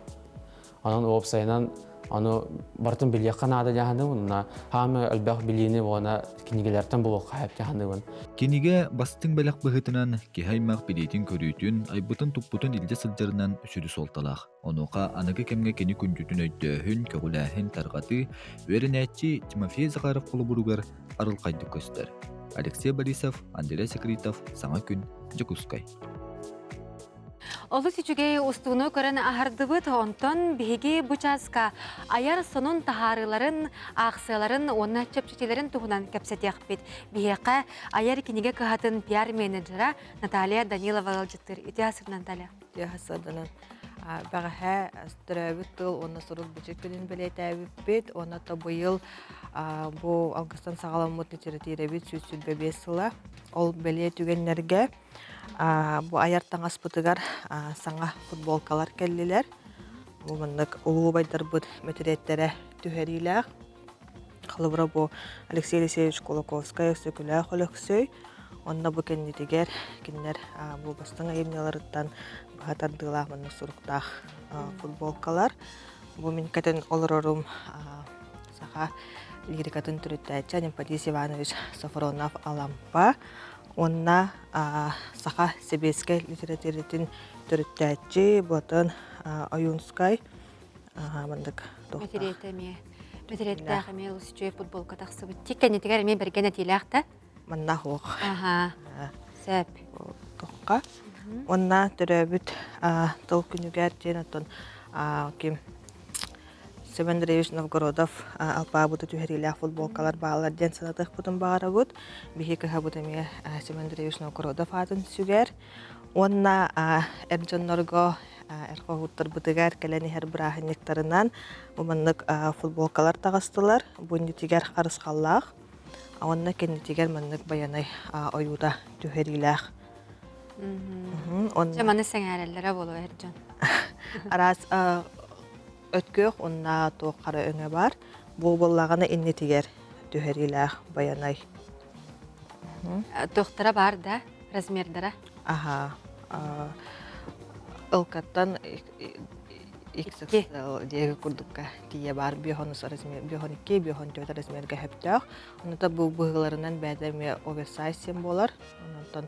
Оның опсайнан Аны бартын биле канада яһаны уна хамы албах билини вона кинигелерден бу кайып яһаны. Киниге бастың белек быһытынан кихаймак билетин көрүтүн айбытын туппутун илде сылжарынан сүрү солталах. Онука аныгы кемге кини күндүтүн өйдөһүн көгүләһин таргаты веренәчи Тимофей Захаров кулубуругар арылкайды көстөр. Алексей Борисов, Андрей Секретов, Саңа күн, Жакускай. Олы сичугей устуну көрін ахардыбыт онтон биһиги бучаска аяр сонун тахарыларын, ақсыларын, онна чөпчетелерин туһунан кепсетекпит. Биһиқа аяр киниге кыхатын пиар-менеджера Наталья Данилова ылжыттыр. Итясыр, Наталья. Итясырдынан. Бәғәһә стрәбит тыл, онна сорук бічек күнін білетәбит, онна та бұйыл бұ Аугустан сағаламыт литературабит сүт-сүтбе сыла. Ол біле түгенлерге бұ аярттан аспытыгар саңа футболкалар кәллелер. Бұ мұндық ұлу байдар бұд мәтіреттері түхәриләғ. Қалыбыра бұ Алексей Алексеевич Кулаковская сөкілі қолықсөй. Онна бұ кәндетігер, кендер бұ бастың айымнеларыттан бұғатардығылақ мұнық сұрықтақ футболкалар. Бұ мен кәтін олырорым саға лирикатын түріттәтчі Немпадис Иванович Сафронов алампа. Онна саға себеске литературетін түріттәтчі бұлатын Аюнскай мұндық тоқтақ. Мәтереттәғі ме ұлысы жөй футболка тақсы бұд. Тек кәнетігер әме бірген әтеліғді? Манна хоқ. Сәп. Тоққа. Онна түрәбіт тыл күнігер жен аттын Семен Андреевич Новгородов алпа бұды түхерілі футболкалар бағалар ден санатық бұдын бағара бұд. Бихи кіға бұды ме Семен Андреевич Новгородов атын сүгер. Онна әрджонларға әрқо ғуттар бұдығар кәләні әр бірахыннектарынан бұманлық футболкалар тағыстылар. Бұндетігер қарысқаллақ. Онна кәнетігер манлық баянай ойуда түхеріліғ. Жаманы сәңәрелері болу әрджон. Арас өткөк, онна тоқ қара өңі бар. Бұл болағына иннетігер түхеріліғ баянай. Тоқтара бар да, размердара? Аха. Ылкаттан XXL дегі күрдікка кие бар. Бүйхон 2, бүйхон 4 размерге хөптіғ. Оныта бұл бұғыларынан бәдәме оверсайсен болар. Онытан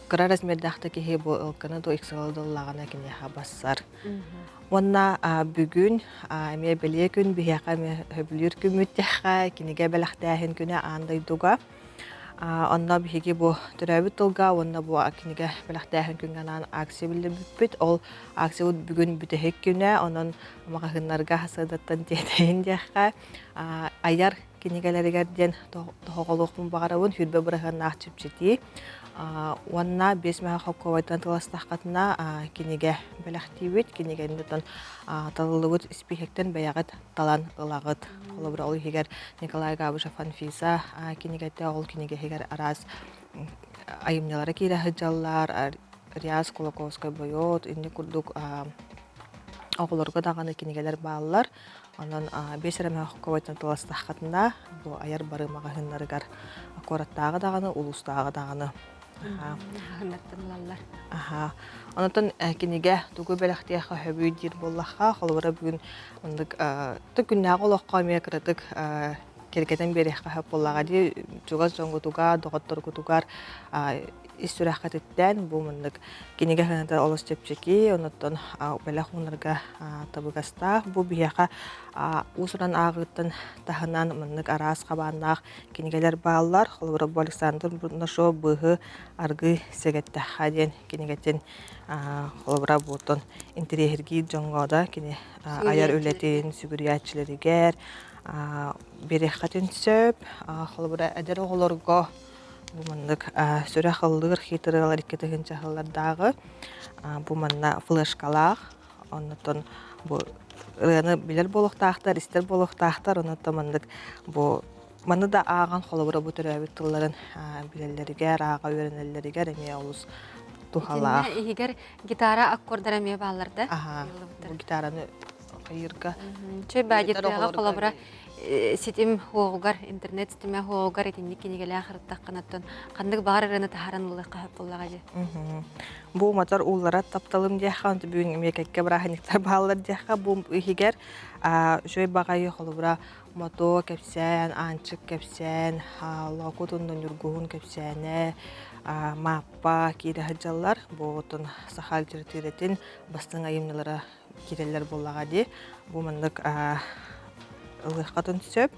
қыра размердіқті кеге бұл ылканы до XXL-дыллағына кенеға бассар. Онна бүгін әме біле күн бүйеға хөбілер күміттіға кенеге бәліқтәхін күні андайдуға. Онна бігеге бұл түрәбіт тұлға, онна бұл кенеге бәліқтәхін күнганан акция білді бүппіт. Ол акция бүгін бүтәхек күні, оның мағағынларға хасадаттан дейін дейіға аяр кенегелерігерден тоғылуқын бағарауын хүрбе бұрағын ақтып жетей. Онна 5 мәға қопқавайдан тыластаққатына кенеге бәліқтейбет, кенегенден талылығыт іспейхектен бәяғыт талан ылағыт. Қолы бір олы егер Николай Габышев Анфиса кенегетті ол кенеге егер араз айымнелары кейді ғыджалар, Риаз Кулаковскай бойот, инде күрдік оғылырғы дағаны кенегелер бағылар. Онан 5 мәға қопқавайдан тыластаққатына бұл аяр бары мағағынларығар қораттағы дағаны, ұлыстағы дағаны. Онытын кенеге түгі бәліқтияға хөбүй дейір боллаққа, қолыбыра бүгін түк күннәғы олаққа өме кірдік келгеден береққа хөп боллаға дей, жүгіз жоңғытуға, доғыттыр күтуғар истөрәққа теттен, бұл мұндық кенеге ғанатар олыс тепчеки, онытын бәліқ мұнырға табығаста, бұл бияға ұсыран ағыттын тағынан мұндық арас қабаннақ кенегелер бағалар, қолыбыра бұл Александр Бұрнашо бұғы арғы сегетті қаден кенегеттен қолыбыра бұлтын интерьергі жоңғада аяр өлетін сүгіриятчілерігер береққа түнсөп, қолыбыра әдер оғылырға Бұмандық сүрі қылдығыр хейтірілер екетігін жағылардағы бұманна флешкалақ, онытын рыны білер болуқтақтар, істер болуқтақтар, онытын мандық маны да аған қолыбыра бұтыр әбіттілерін білелерігер, аға өрінелерігер әме олыс тухалақ. Егер гитара аккордар әме бағаларды? Аха, бұл гитараны қайырға. Чөй бәдеттіға қолыбыра ситим хоогар, интернет ситиме хоогар этинник кинигеле ахырттак канаттан кандык багар ырыны тахаран улы кахап буллага же. Бу мотор уллара тапталым дияхан бүгүн мекекке браханиктар баалар дияха бу хигер жой багайы холубра мото кепсен, анчык кепсен, локутундан юргуун кепсене, маппа кире хаджаллар бу отун сахал тиртиретин бастың айымнылары кирелер буллага ди. Бу мындык ылыхкатын сөп.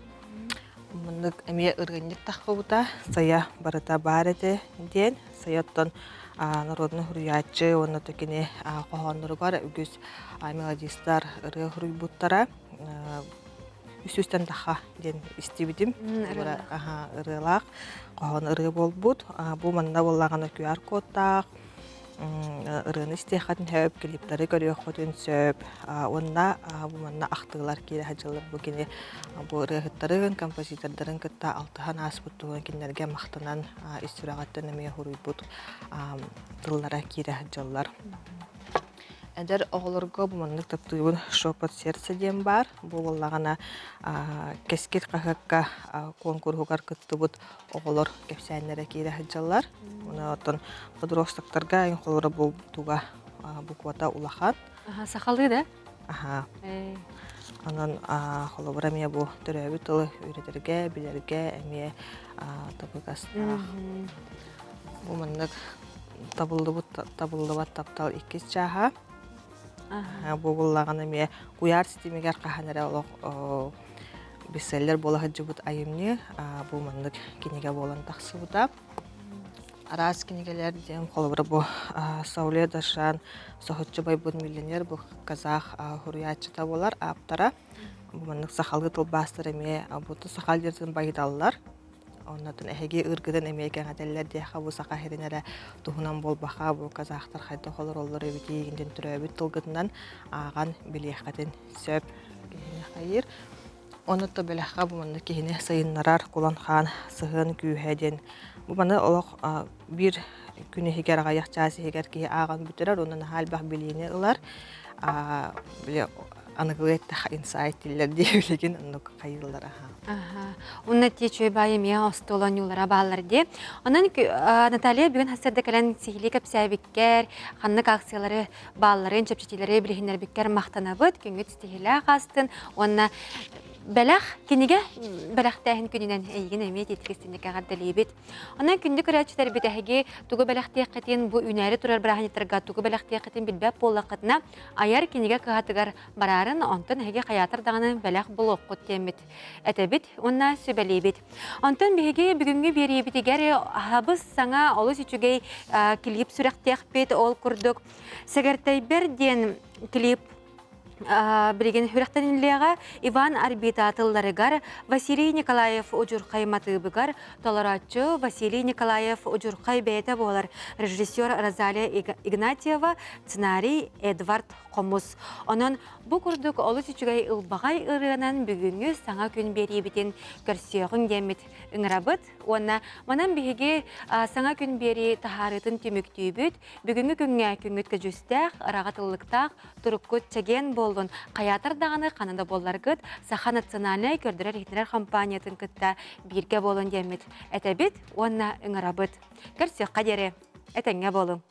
Мындык эме ыргынник тахыбыта сая барыта барыты ден саяттан народный хуриячы оны токене кохонноргар үгүс мелодистар ыры хуруйбуттара үсүстен таха ден истибидим. Ырылак кохон ыры болбут. Бу мында боллаган QR кодтак ырыны истехатын хөп клиптары көрөөхөтүн сөп. Онна бу манна актыгылар кире хаджылар бу кине бу ырыхыттарын композитордарын кытта алтыхан аспыттуган кинерге мактанан истирагаттан эме хуруйбут тыллара кире хаджаллар. Эдер оголорго бу маннык таптыгын шопот сердце дем бар. Бу боллагана кескит кахакка конкурсугар кыттыбыт оголор кепсәннәре кире хаджаллар. Уна отон подростактарга ин холора бу туга буквата улахан. Сахалы да? Анан холобра мия бу төрөбү тылы үйрөтөргө, билерге эме табыгастак. Бу маннык табылдыбыт таптал 2 чаха. Бу буллаган эме куяр системегер каханара олох беселлер болагыжыбыт айымны бу маннык кинеге болан таксыбыта. Арас кинегелер дем холобра бу Сауле Дашан сохотчу байбын миллионер бу казах хуруячыта болар аптара. Бу маннык сахалгы тылбастыр эме буту сахал жерден байдаллар. Оннатын эһеге ыргыдан эмекен аделлер дияха бу сака херенере тухунан болбаха бу казахтар хайда холор оллор эбитигинден түрөбүт тылгытынан аган билиехатын сөп хайыр. Онутта белаха бу манны кихине сайыннарар кулан хан сыгын күйһеден. Бу маны олох бир күнү хигер аяк часы хигер ки аган бүтөрөр онун халбах билине ылар. Биле аныгылетта инсайттиллер диебилеген онук кайыллар Унна течөй байым я остолан юлара баллар де. Онан Наталья бүгін хасырда калан сихили капсябиккер, ханнык акциялары балларын, чөпчетилері білігінер біккер мақтанабыд, күнгіт стихили ағастын. Онна бәләх кенеге бәләх тәһин күнінен әйген әмет еткестінік ағарды лейбет. Онан күнді көрәтшілер бітәхіге туғы бәләх тияқетін бұ үнәрі тұрар бірағанеттірға туғы бәләх тияқетін білбәп болақытына аяр кенеге кығатығар барарын онтын әге қаятырдағаны бәләх бұл оққыт темет. Әтәбет, онна сөбәлейбет. Онтын бігеге бүгінгі берейбетігер хабыз саңа олыс үчігей клип сүрәқ тияқпет ол күрдік. Сәгәртай берден клип Билеген хүрәхтәнлеге Иван Арбитатылларыгар Василий Николаев Ожуркай матыбыгар толоратчы Василий Николаев Ожуркай бәйті болар. Режиссер Розалия Игнатьева, сценарий Эдвард Комус. Онын бұ күрдік олыс үчігай ылбағай ырығынан бүгінгі саңа күн бері бітен көрсеғын демет үңірабыт. Онна манан бігеге саңа күн бері тахарытын түміктүйбіт, бүгінгі күнгіт көжістәқ, ырағатылықтақ, тұрыққыт чәген болдың. Қаятыр дағаны қанында боларғыт, саха национальный көрдірер етінер компаниятын күтті бірге болын демет. Әтәбет, онна үңірабыт. Көрсеқ қадері, әтәңе болын.